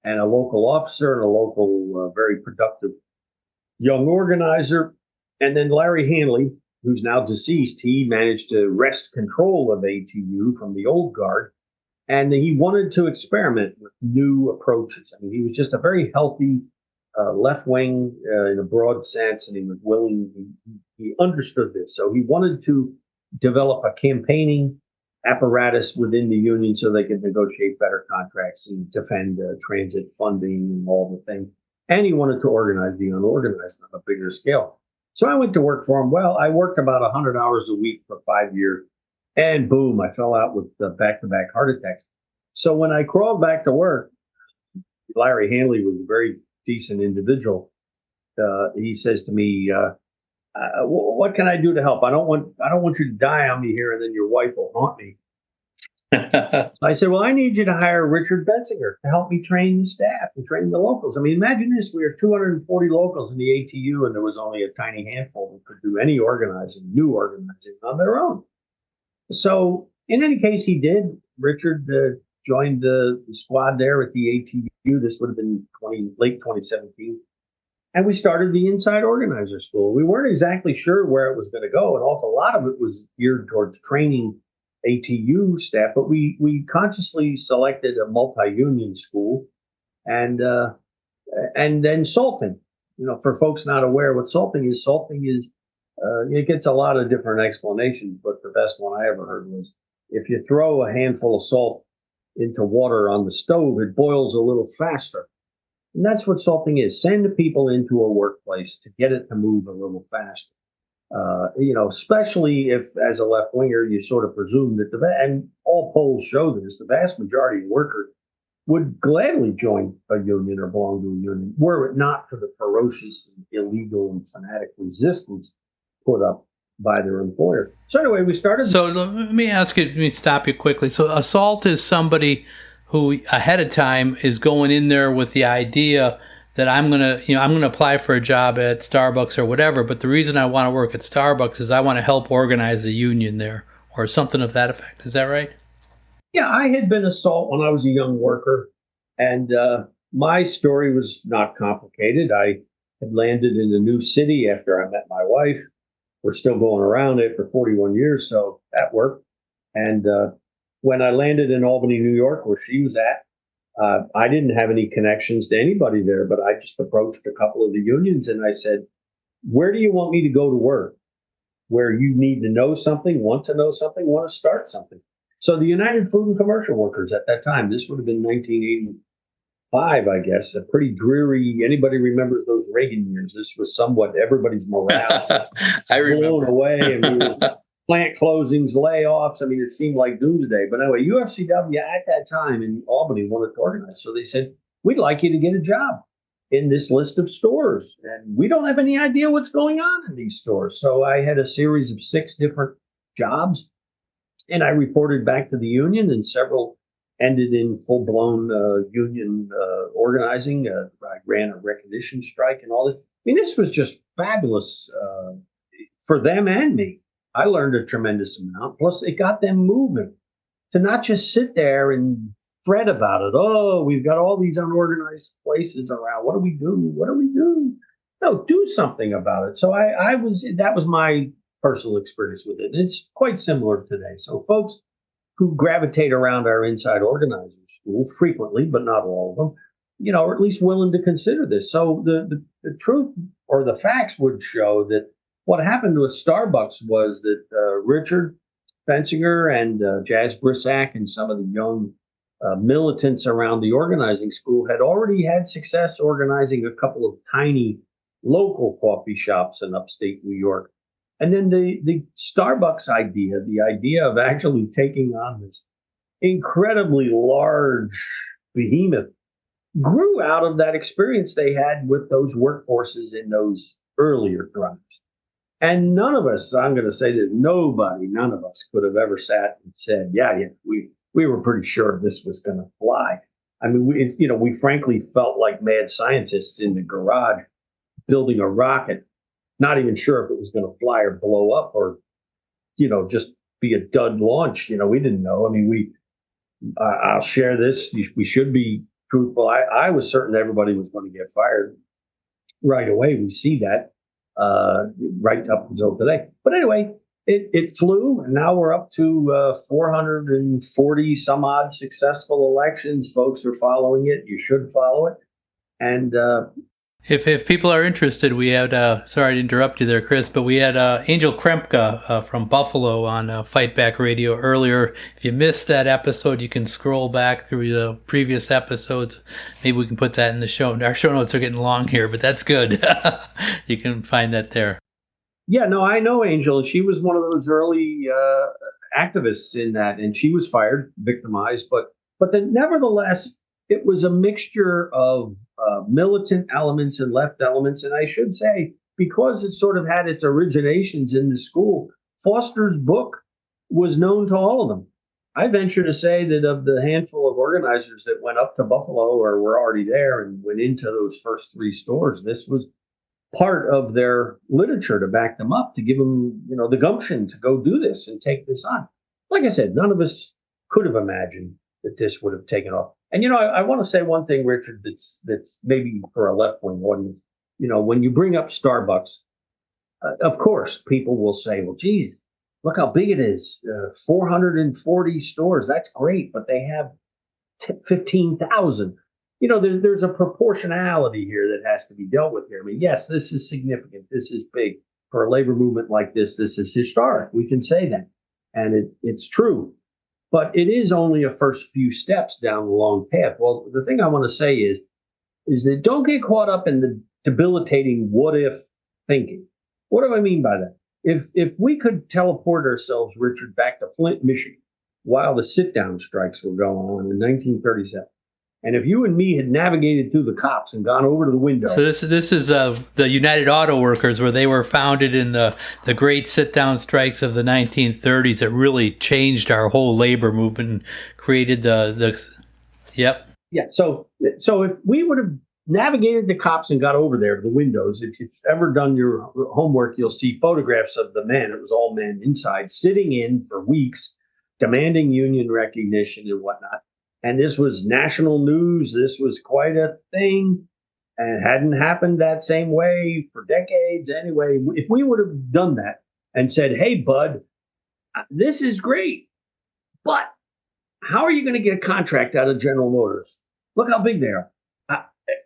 and a local officer and a local very productive young organizer. And then Larry Hanley, who's now deceased, he managed to wrest control of ATU from the old guard. And he wanted to experiment with new approaches. I mean, he was just a very healthy left wing in a broad sense, and he was willing, he understood this. So he wanted to develop a campaigning apparatus within the union so they could negotiate better contracts and defend transit funding and all the things. And he wanted to organize the unorganized on a bigger scale. So I went to work for him. Well, I worked about 100 hours a week for 5 years, and boom, I fell out with back-to-back heart attacks. So when I crawled back to work, Larry Hanley was a very decent individual. He says to me, "What can I do to help? I don't want you to die on me here, and then your wife will haunt me." So I said, "Well, I need you to hire Richard Betzinger to help me train the staff and train the locals." I mean, imagine this: we were 240 locals in the ATU, and there was only a tiny handful that could do any new organizing on their own. So, in any case, he did. Richard joined the squad there at the ATU. This would have been late 2017. And we started the Inside Organizer School. We weren't exactly sure where it was going to go. An awful lot of it was geared towards training ATU staff, but we consciously selected a multi-union school, and then salting. For folks not aware what salting is it gets a lot of different explanations, but the best one I ever heard was, if you throw a handful of salt into water on the stove, it boils a little faster. And that's what salting is. Send people into a workplace to get it to move a little faster. Especially if, as a left winger, you sort of presume that and all polls show this, the vast majority of workers would gladly join a union or belong to a union, were it not for the ferocious and illegal and fanatic resistance put up by their employer. So anyway, we started. So let me stop you quickly. So assault is somebody who ahead of time is going in there with the idea that I'm gonna apply for a job at Starbucks or whatever, but the reason I want to work at Starbucks is I want to help organize a union there, or something of that effect. Is that right? Yeah, I had been assault when I was a young worker, and my story was not complicated. I had landed in a new city after I met my wife. We're still going around it for 41 years, so that worked. And when I landed in Albany, New York, where she was at, I didn't have any connections to anybody there, but I just approached a couple of the unions and I said, "Where do you want me to go to work? Where you need to know something, want to know something, want to start something?" So the United Food and Commercial Workers at that time, this would have been 1985, I guess, a pretty dreary, anybody remembers those Reagan years? This was somewhat everybody's morale blown away, and we were plant closings, layoffs. I mean, it seemed like doomsday. But anyway, UFCW at that time in Albany wanted to organize. So they said, "We'd like you to get a job in this list of stores. And we don't have any idea what's going on in these stores." So I had a series of 6 different jobs. And I reported back to the union, and several ended in full-blown union organizing. I ran a recognition strike and all this. I mean, this was just fabulous for them and me. I learned a tremendous amount. Plus, it got them moving to not just sit there and fret about it. Oh, we've got all these unorganized places around. What do we do? What do we do? No, do something about it. So that was my personal experience with it. And it's quite similar today. So folks who gravitate around our inside organizer school frequently, but not all of them, are at least willing to consider this. So the truth or the facts would show that what happened with Starbucks was that Richard Fensinger and Jazz Brissack and some of the young militants around the organizing school had already had success organizing a couple of tiny local coffee shops in upstate New York. And then the Starbucks idea, the idea of actually taking on this incredibly large behemoth, grew out of that experience they had with those workforces in those earlier drives. And none of us, I'm going to say that none of us could have ever sat and said, yeah, we were pretty sure this was going to fly. I mean, we frankly felt like mad scientists in the garage building a rocket, not even sure if it was going to fly or blow up or, just be a dud launch. We didn't know. I mean, I'll share this. We should be truthful. I was certain everybody was going to get fired right away. We see that right up until today. But anyway, it flew, and now we're up to 440 some odd successful elections. Folks are following it. You should follow it. And if people are interested, we had, sorry to interrupt you there, Chris, but we had Angel Krempka from Buffalo on Fight Back Radio earlier. If you missed that episode, you can scroll back through the previous episodes. Maybe we can put that in the show. Our show notes are getting long here, but that's good. You can find that there. Yeah, no, I know Angel. She was one of those early activists in that, and she was fired, victimized. But then nevertheless, it was a mixture of militant elements and left elements. And I should say, because it sort of had its originations in the school, Foster's book was known to all of them. I venture to say that of the handful of organizers that went up to Buffalo or were already there and went into those first three stores, this was part of their literature to back them up, to give them, the gumption to go do this and take this on. Like I said, none of us could have imagined that this would have taken off. And, I want to say one thing, Richard, that's maybe for a left-wing audience. When you bring up Starbucks, of course, people will say, well, geez, look how big it is. 440 stores. That's great. But they have 15,000. There's a proportionality here that has to be dealt with here. I mean, yes, this is significant. This is big. For a labor movement like this, this is historic. We can say that. And it's true. But it is only a first few steps down the long path. Well, the thing I want to say is that don't get caught up in the debilitating what if thinking. What do I mean by that? If we could teleport ourselves, Richard, back to Flint, Michigan, while the sit-down strikes were going on in 1937, and if you and me had navigated through the cops and gone over to the window. So this is the United Auto Workers, where they were founded in the great sit-down strikes of the 1930s that really changed our whole labor movement and created Yep. Yeah, so if we would have navigated the cops and got over there to the windows, if you've ever done your homework, you'll see photographs of the men. It was all men inside, sitting in for weeks, demanding union recognition and whatnot. And this was national news. This was quite a thing, and hadn't happened that same way for decades. Anyway, if we would have done that and said, hey, bud, this is great, but how are you going to get a contract out of General Motors? Look how big they are.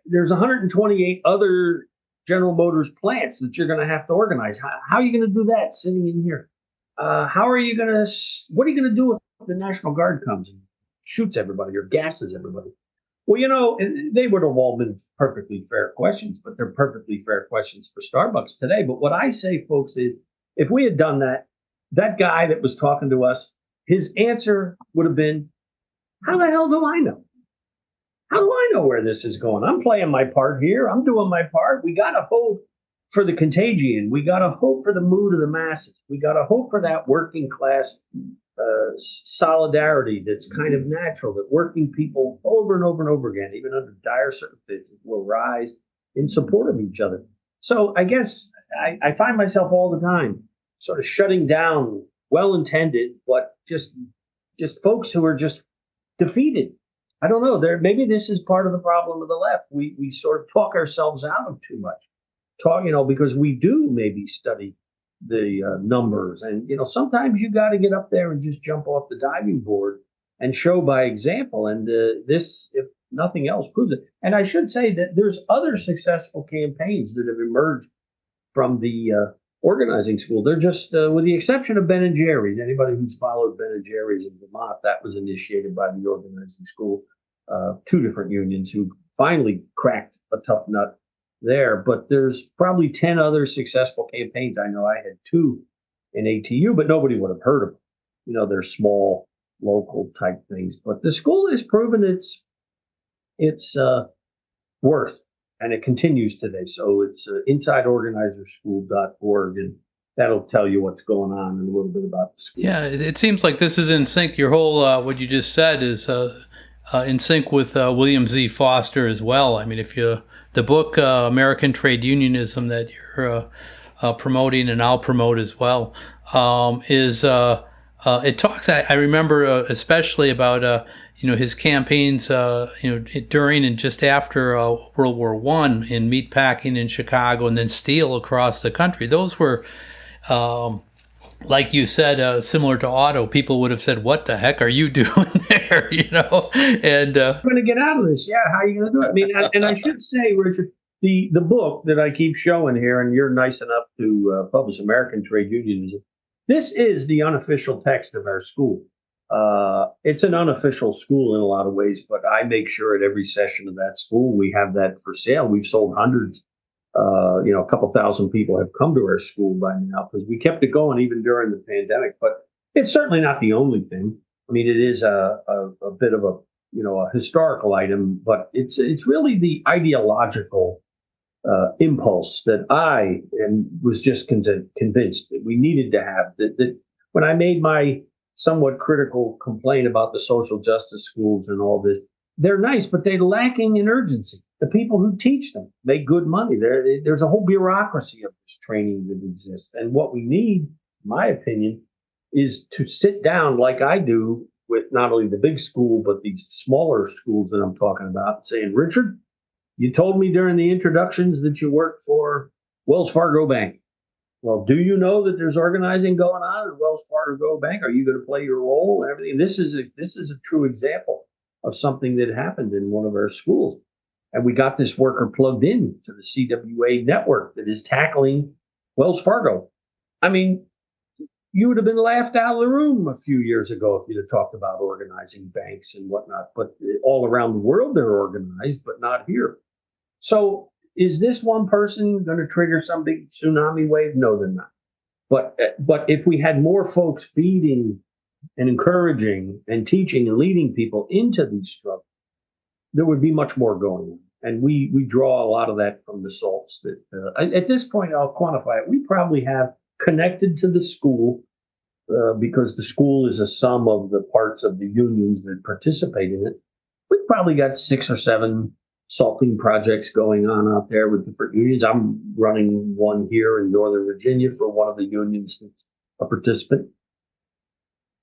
There's 128 other General Motors plants that you're going to have to organize. How are you going to do that sitting in here? What are you going to do if the National Guard comes and shoots everybody or gasses everybody? Well, they would have all been perfectly fair questions, but they're perfectly fair questions for Starbucks today. But what I say, folks, is if we had done that, that guy that was talking to us, his answer would have been, how the hell do I know? How do I know where this is going? I'm playing my part here. I'm doing my part. We got to hope for the contagion. We got to hope for the mood of the masses. We got to hope for that working class solidarity that's kind of natural, that working people over and over and over again, even under dire circumstances, will rise in support of each other. So I guess I find myself all the time sort of shutting down well-intended, but just folks who are just defeated. I don't know. Maybe this is part of the problem of the left. We sort of talk ourselves out of too much. Because we do maybe study the numbers, and sometimes you got to get up there and just jump off the diving board and show by example. And this, if nothing else, proves it. And I should say that there's other successful campaigns that have emerged from the organizing school. They're just, with the exception of Ben and Jerry's. Anybody who's followed Ben and Jerry's in Vermont, that was initiated by the organizing school, two different unions who finally cracked a tough nut there. But there's probably 10 other successful campaigns. I know I had 2 in ATU, but nobody would have heard of them. They're small, local type things. But the school has proven its worth, and it continues today. So it's insideorganizerschool.org, and that'll tell you what's going on and a little bit about the school. Yeah, it seems like this is in sync. Your whole, what you just said is in sync with William Z. Foster as well. I mean, the book American Trade Unionism that you're promoting, and I'll promote as well, it talks. I remember especially about his campaigns during and just after World War I in meatpacking in Chicago, and then steel across the country. Those were, like you said, similar to auto. People would have said, "What the heck are you doing there?" And I'm going to get out of this. Yeah, how are you going to do it? I mean, and I should say, Richard, the book that I keep showing here, and you're nice enough to publish, American Trade Unionism. This is the unofficial text of our school. It's an unofficial school in a lot of ways, but I make sure at every session of that school we have that for sale. We've sold hundreds. A couple thousand people have come to our school by now because we kept it going even during the pandemic. But it's certainly not the only thing. I mean, it is a bit of a historical item, but it's really the ideological impulse that I was just convinced that we needed to have. That when I made my somewhat critical complaint about the social justice schools and all this, they're nice, but they're lacking in urgency. The people who teach them make good money. There's a whole bureaucracy of this training that exists. And what we need, in my opinion, is to sit down like I do with not only the big school, but these smaller schools that I'm talking about, saying, Richard, you told me during the introductions that you worked for Wells Fargo Bank. Well, do you know that there's organizing going on at Wells Fargo Bank? Are you going to play your role and everything? This is a true example of something that happened in one of our schools. And we got this worker plugged in to the CWA network that is tackling Wells Fargo. I mean, you would have been laughed out of the room a few years ago if you'd have talked about organizing banks and whatnot. But all around the world, they're organized, but not here. So is this one person going to trigger some big tsunami wave? No, they're not. But if we had more folks feeding and encouraging and teaching and leading people into these struggles, there would be much more going on. And we draw a lot of that from the salts that at this point, I'll quantify it. We probably have connected to the school because the school is a sum of the parts of the unions that participate in it. We've probably got 6 or 7 salting projects going on out there with different unions. I'm running one here in Northern Virginia for one of the unions that's a participant.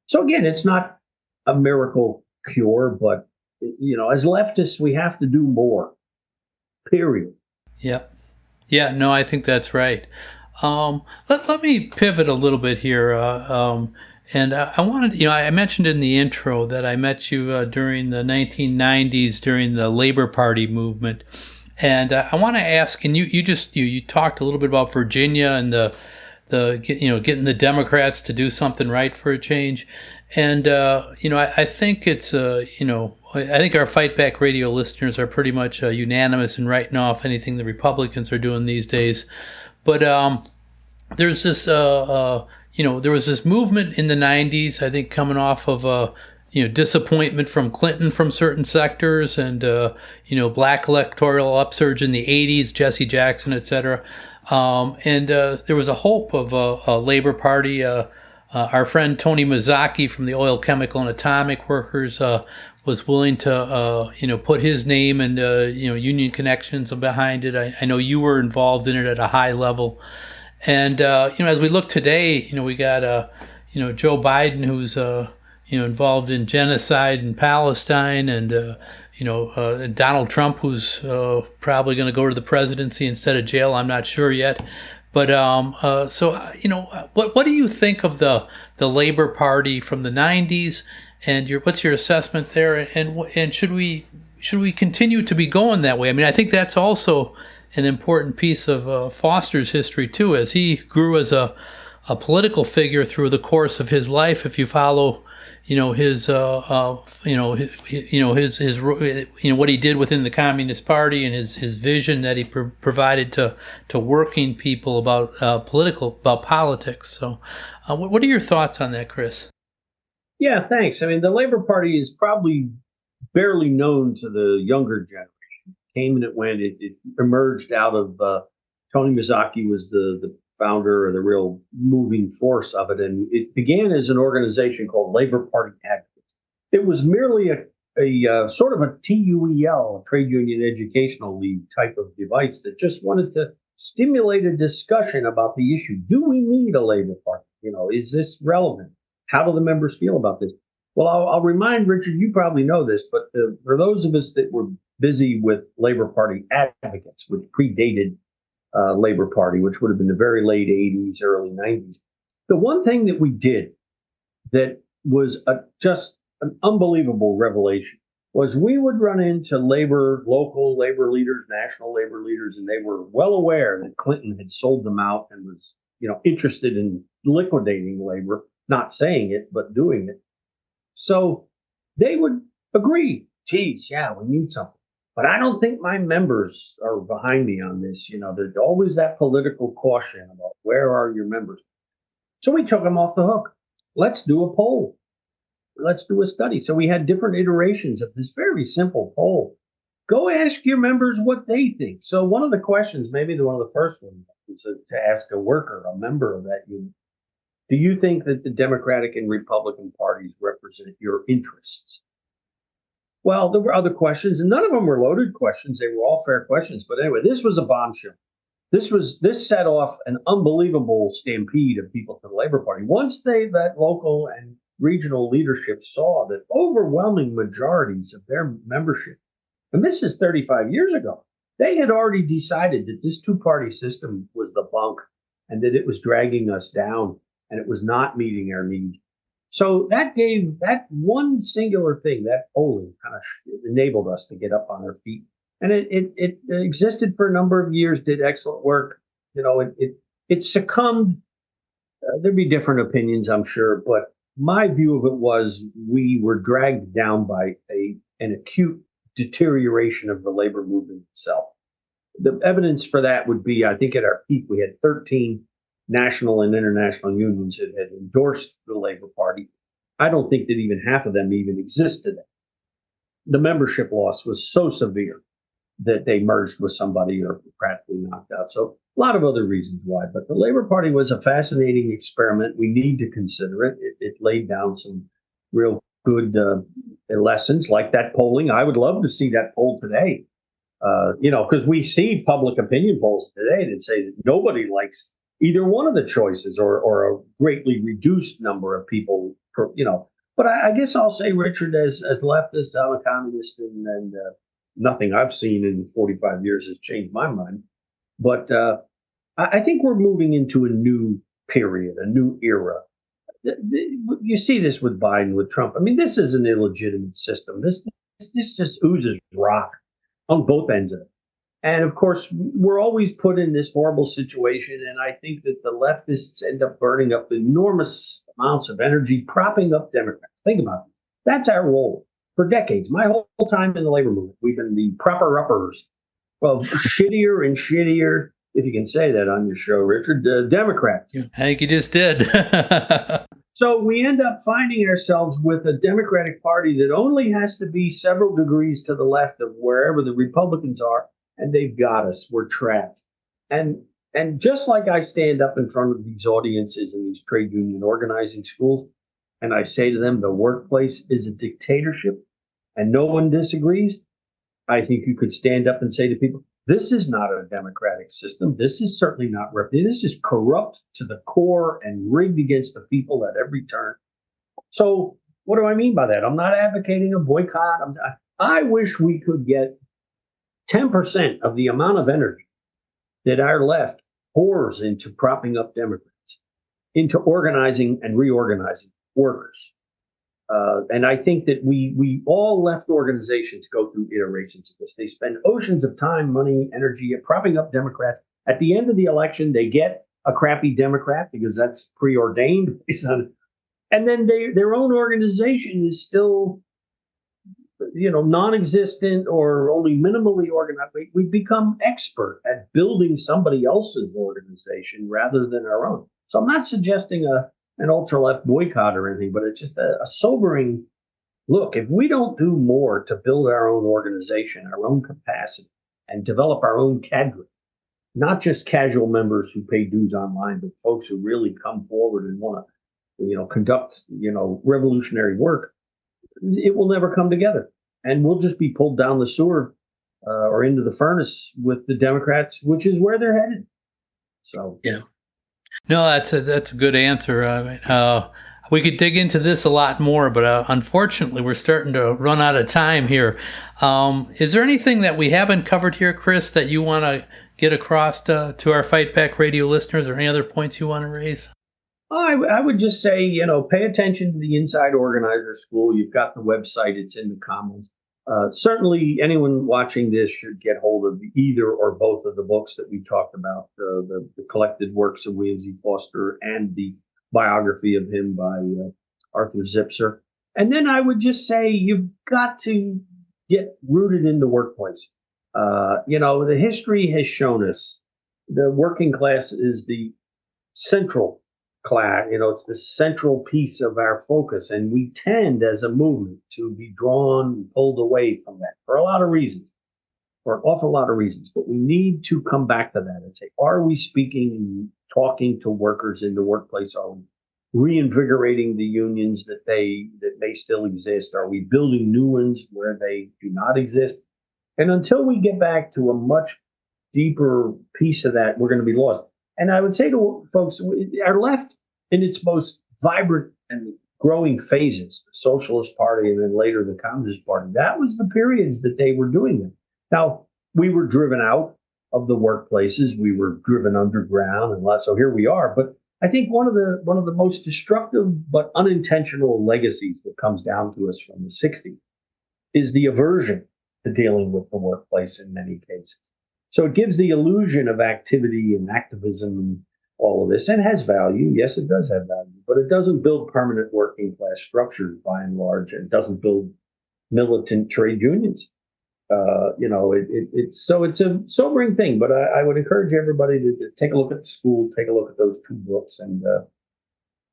So again, it's not a miracle cure, but as leftists, we have to do more. Period. Yep. Yeah, no, I think that's right. Let me pivot a little bit here. And I wanted, I mentioned in the intro that I met you during the 1990s during the Labor Party movement. And I want to ask, and you talked a little bit about Virginia and the getting the Democrats to do something right for a change. And, I think it's, I think our Fight Back Radio listeners are pretty much unanimous in writing off anything the Republicans are doing these days. But there's this, there was this movement in the 90s, I think, coming off of, disappointment from Clinton from certain sectors and, black electoral upsurge in the 80s, Jesse Jackson, et cetera. And there was a hope of a Labor Party Our friend Tony Mazzocchi from the Oil, Chemical, and Atomic Workers was willing to, put his name and, union connections behind it. I know you were involved in it at a high level. And, as we look today, we got, Joe Biden, who's, involved in genocide in Palestine, and, Donald Trump, who's probably going to go to the presidency instead of jail. I'm not sure yet. But what do you think of the Labor Party from the 90s, and what's your assessment there? And should we continue to be going that way? I mean, I think that's also an important piece of Foster's history too, as he grew as a political figure through the course of his life. If you follow, his what he did within the Communist Party and his vision that he provided to working people about politics. So, what are your thoughts on that, Chris? Yeah, thanks. I mean, the Labor Party is probably barely known to the younger generation. Came and it went. It emerged out of Tony Mazzocchi was the founder or the real moving force of it, and it began as an organization called Labor Party Advocates. It was merely a sort of a TUEL, Trade Union Educational League type of device that just wanted to stimulate a discussion about the issue. Do we need a Labor Party? Is this relevant? How do the members feel about this? Well, I'll remind Richard, you probably know this, but for those of us that were busy with Labor Party advocates, which predated Labor Party, which would have been the very late 80s, early 90s. The one thing that we did that was just an unbelievable revelation was we would run into local labor leaders, national labor leaders, and they were well aware that Clinton had sold them out and was, interested in liquidating labor, not saying it, but doing it. So they would agree, geez, yeah, we need something. But I don't think my members are behind me on this. There's always that political caution about where are your members. So we took them off the hook. Let's do a poll. Let's do a study. So we had different iterations of this very simple poll. Go ask your members what they think. So one of the questions, maybe one of the first ones, is to ask a worker, a member of that union, do you think that the Democratic and Republican parties represent your interests? Well, there were other questions, and none of them were loaded questions. They were all fair questions. But anyway, this was a bombshell. This set off an unbelievable stampede of people to the Labor Party. Once that local and regional leadership saw that overwhelming majorities of their membership, and this is 35 years ago, they had already decided that this two-party system was the bunk and that it was dragging us down and it was not meeting our needs. So that one singular thing, that polling kind of enabled us to get up on our feet. And it existed for a number of years, did excellent work. It succumbed. There'd be different opinions, I'm sure, but my view of it was we were dragged down by an acute deterioration of the labor movement itself. The evidence for that would be, I think at our peak, we had 13 national and international unions that had endorsed the Labor Party. I don't think that even half of them even exist today. The membership loss was so severe that they merged with somebody or practically knocked out. So a lot of other reasons why. But the Labor Party was a fascinating experiment. We need to consider it. It laid down some real good lessons like that polling. I would love to see that poll today, because we see public opinion polls today that say that nobody likes either one of the choices or a greatly reduced number of people, But I guess I'll say, Richard, as leftist, I'm a communist, and nothing I've seen in 45 years has changed my mind. But I think we're moving into a new period, a new era. You see this with Biden, with Trump. I mean, this is an illegitimate system. This just oozes rot on both ends of it. And of course, we're always put in this horrible situation. And I think that the leftists end up burning up enormous amounts of energy, propping up Democrats. Think about it. That's our role for decades. My whole time in the labor movement, we've been the propper-uppers. Well, shittier and shittier, if you can say that on your show, Richard, Democrats. I think you just did. So we end up finding ourselves with a Democratic Party that only has to be several degrees to the left of wherever the Republicans are. And they've got us. We're trapped. And And just like I stand up in front of these audiences in these trade union organizing schools, and I say to them, the workplace is a dictatorship and no one disagrees, I think you could stand up and say to people, this is not a democratic system. This is certainly not this is corrupt to the core and rigged against the people at every turn. So what do I mean by that? I'm not advocating a boycott. I wish we could get 10% of the amount of energy that our left pours into propping up Democrats, into organizing and reorganizing workers. And I think that we all left organizations go through iterations of this. They spend oceans of time, money, energy at propping up Democrats. At the end of the election, they get a crappy Democrat because that's preordained based on, and then their own organization is still, non-existent or only minimally organized. We become expert at building somebody else's organization rather than our own. So I'm not suggesting an ultra-left boycott or anything, but it's just a sobering look. If we don't do more to build our own organization, our own capacity, and develop our own cadre, not just casual members who pay dues online, but folks who really come forward and want to, conduct, revolutionary work, it will never come together. And we'll just be pulled down the sewer or into the furnace with the Democrats, which is where they're headed. So, yeah. No, that's a good answer. We could dig into this a lot more, but unfortunately, we're starting to run out of time here. Is there anything that we haven't covered here, Chris, that you want to get across to our Fight Back Radio listeners, or any other points you want to raise? I would just say, pay attention to the Inside Organizer School. You've got the website. It's in the comments. Certainly, anyone watching this should get hold of either or both of the books that we talked about, the collected works of William Z. Foster and the biography of him by Arthur Zipser. And then I would just say you've got to get rooted in the workplace. The history has shown us the working class is the central class, it's the central piece of our focus. And we tend as a movement to be drawn, pulled away from that for a lot of reasons, for an awful lot of reasons. But we need to come back to that and say, are we speaking and talking to workers in the workplace? Are we reinvigorating the unions that may still exist? Are we building new ones where they do not exist? And until we get back to a much deeper piece of that, we're going to be lost. And I would say to folks, our left in its most vibrant and growing phases, the Socialist Party and then later the Communist Party, that was the periods that they were doing it. Now, we were driven out of the workplaces. We were driven underground and so here we are. But I think one of the most destructive but unintentional legacies that comes down to us from the 60s is the aversion to dealing with the workplace in many cases. So it gives the illusion of activity and activism and all of this, and has value. Yes, it does have value, but it doesn't build permanent working class structures by and large, and doesn't build militant trade unions. It's a sobering thing, but I would encourage everybody to take a look at the school, take a look at those two books, and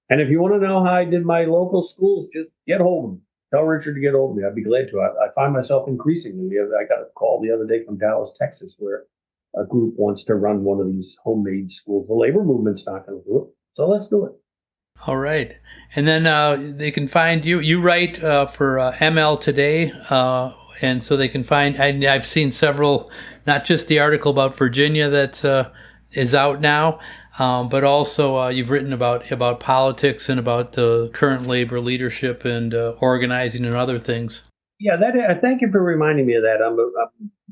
if you want to know how I did my local schools, just get hold of them. Tell Richard to get hold of me. I'd be glad to. I find myself increasingly. I got a call the other day from Dallas, Texas, where a group wants to run one of these homemade schools. The labor movement's not going to do it, so let's do it. All right. And then they can find you. You write for ML Today, and so they can find. I've seen several, not just the article about Virginia that is out now, but also you've written about politics and about the current labor leadership and organizing and other things. Yeah, thank you for reminding me of that. I'm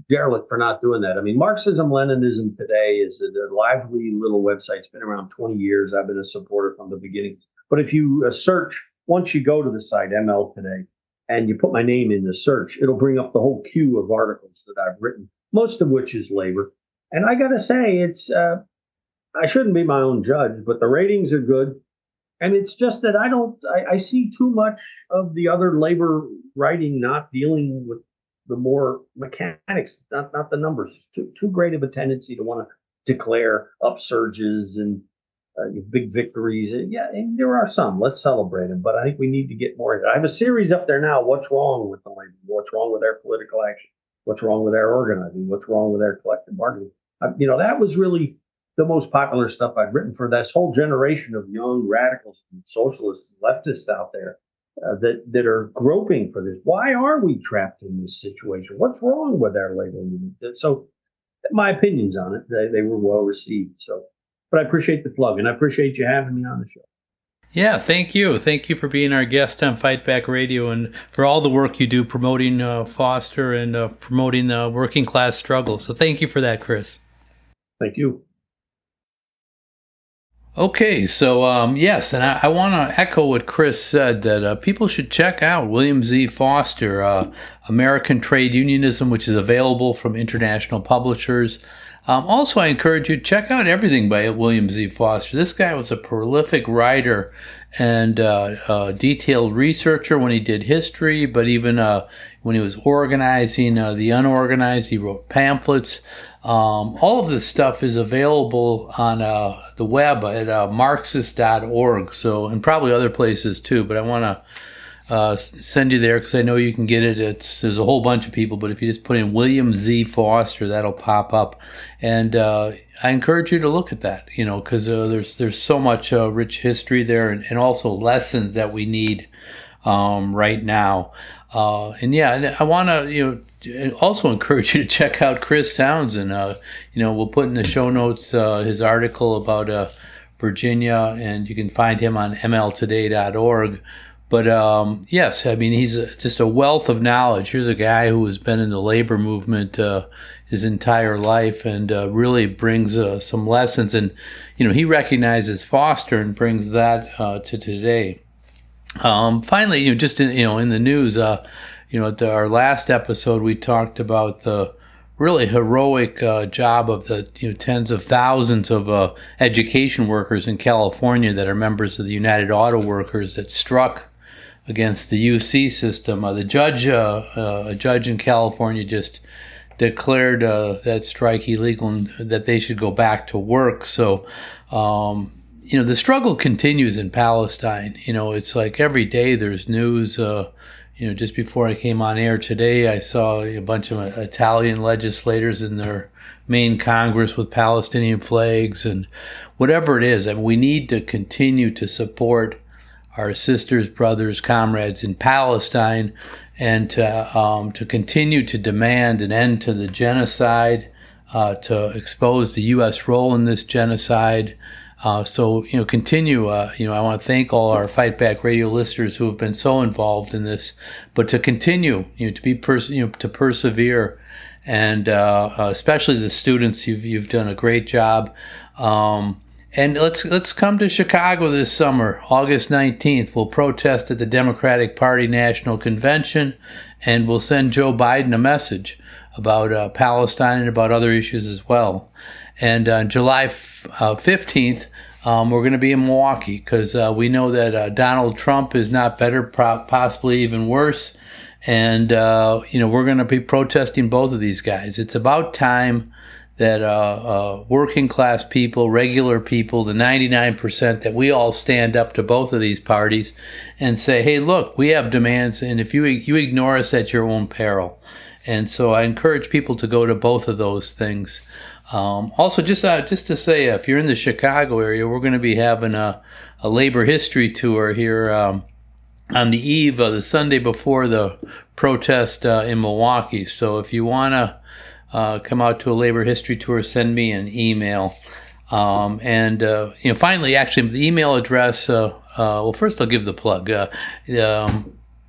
derelict for not doing that. I mean, Marxism-Leninism Today is a lively little website. It's been around 20 years. I've been a supporter from the beginning. But if you search, once you go to the site, ML Today, and you put my name in the search, it'll bring up the whole queue of articles that I've written, most of which is labor. And I got to say, it's I shouldn't be my own judge, but the ratings are good. And it's just that I see too much of the other labor writing not dealing with the more mechanics, not the numbers. Too great of a tendency to want to declare upsurges and big victories. Yeah, and there are some. Let's celebrate them. But I think we need to get more into it. I have a series up there now. What's wrong with the labor? What's wrong with our political action? What's wrong with our organizing? What's wrong with our collective bargaining? That was really the most popular stuff I've written for this whole generation of young radicals and socialists and leftists out there that are groping for this. Why are we trapped in this situation? What's wrong with our labor movement? So my opinions on it, they were well received. So, but I appreciate the plug, and I appreciate you having me on the show. Yeah, thank you. Thank you for being our guest on Fight Back Radio and for all the work you do promoting Foster and promoting the working class struggle. So thank you for that, Chris. Thank you. Okay, so yes, and I want to echo what Chris said, that people should check out William Z. Foster, American Trade Unionism, which is available from international publishers. Also, I encourage you to check out everything by William Z. Foster. This guy was a prolific writer and detailed researcher when he did history, but even when he was organizing the unorganized, he wrote pamphlets. All of this stuff is available on the web at Marxist.org, so, and probably other places too, but I want to send you there because I know you can get it. There's a whole bunch of people, but if you just put in William Z. Foster, that'll pop up. And I encourage you to look at that, because there's so much rich history there and also lessons that we need right now. And I want to, also encourage you to check out Chris Townsend. We'll put in the show notes his article about Virginia, and you can find him on mltoday.org. But yes, I mean, he's just a wealth of knowledge. Here's a guy who has been in the labor movement his entire life and really brings some lessons. And, he recognizes Foster and brings that to today. Finally, just in the news, at our last episode, we talked about the really heroic job of the tens of thousands of education workers in California that are members of the United Auto Workers that struck against the UC system. A judge in California just declared that strike illegal and that they should go back to work. So, the struggle continues in Palestine. It's like every day there's news. Just before I came on air today, I saw a bunch of Italian legislators in their main Congress with Palestinian flags and whatever it is. I mean, we need to continue to support our sisters, brothers, comrades in Palestine, and to continue to demand an end to the genocide, to expose the U.S. role in this genocide. Continue. I want to thank all our Fight Back Radio listeners who have been so involved in this, but to continue, to be to persevere, and especially the students, you've done a great job. And let's come to Chicago this summer, August 19th. We'll protest at the Democratic Party National Convention, and we'll send Joe Biden a message about Palestine and about other issues as well. And on July 15th, we're going to be in Milwaukee because we know that Donald Trump is not better, possibly even worse. And, we're going to be protesting both of these guys. It's about time that working class people, regular people, the 99%, that we all stand up to both of these parties and say, hey, look, we have demands, and if you ignore us at your own peril. And so I encourage people to go to both of those things. Also, just to say, if you're in the Chicago area, we're going to be having a labor history tour here on the eve of the Sunday before the protest in Milwaukee. So if you want to come out to a labor history tour, send me an email. Finally, actually, the email address, well, first I'll give the plug.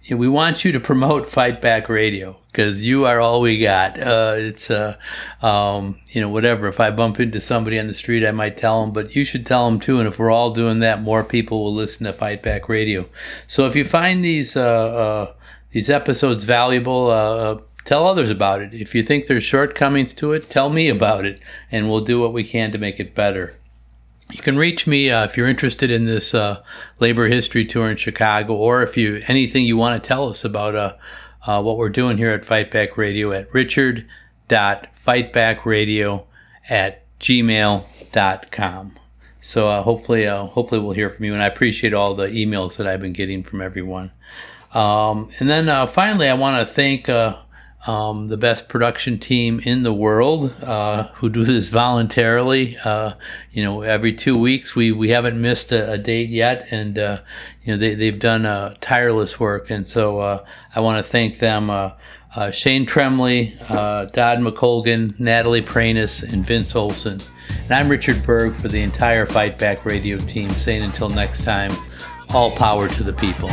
We want you to promote Fight Back Radio because you are all we got. It's whatever. If I bump into somebody on the street, I might tell them, but you should tell them too. And if we're all doing that, more people will listen to Fight Back Radio. So if you find these episodes valuable, tell others about it. If you think there's shortcomings to it, tell me about it, and we'll do what we can to make it better. You can reach me if you're interested in this labor history tour in Chicago, or if anything you want to tell us about what we're doing here at Fight Back Radio at richard.fightbackradio@gmail.com. So hopefully we'll hear from you, and I appreciate all the emails that I've been getting from everyone. And then finally, I want to thank the best production team in the world, who do this voluntarily. Every 2 weeks we haven't missed a date yet, and they've done tireless work, and so I want to thank them. Shane Tremley, Dodd McColgan, Natalie Pranis, and Vince Olson. And I'm Richard Berg for the entire Fight Back Radio team, saying until next time, all power to the people.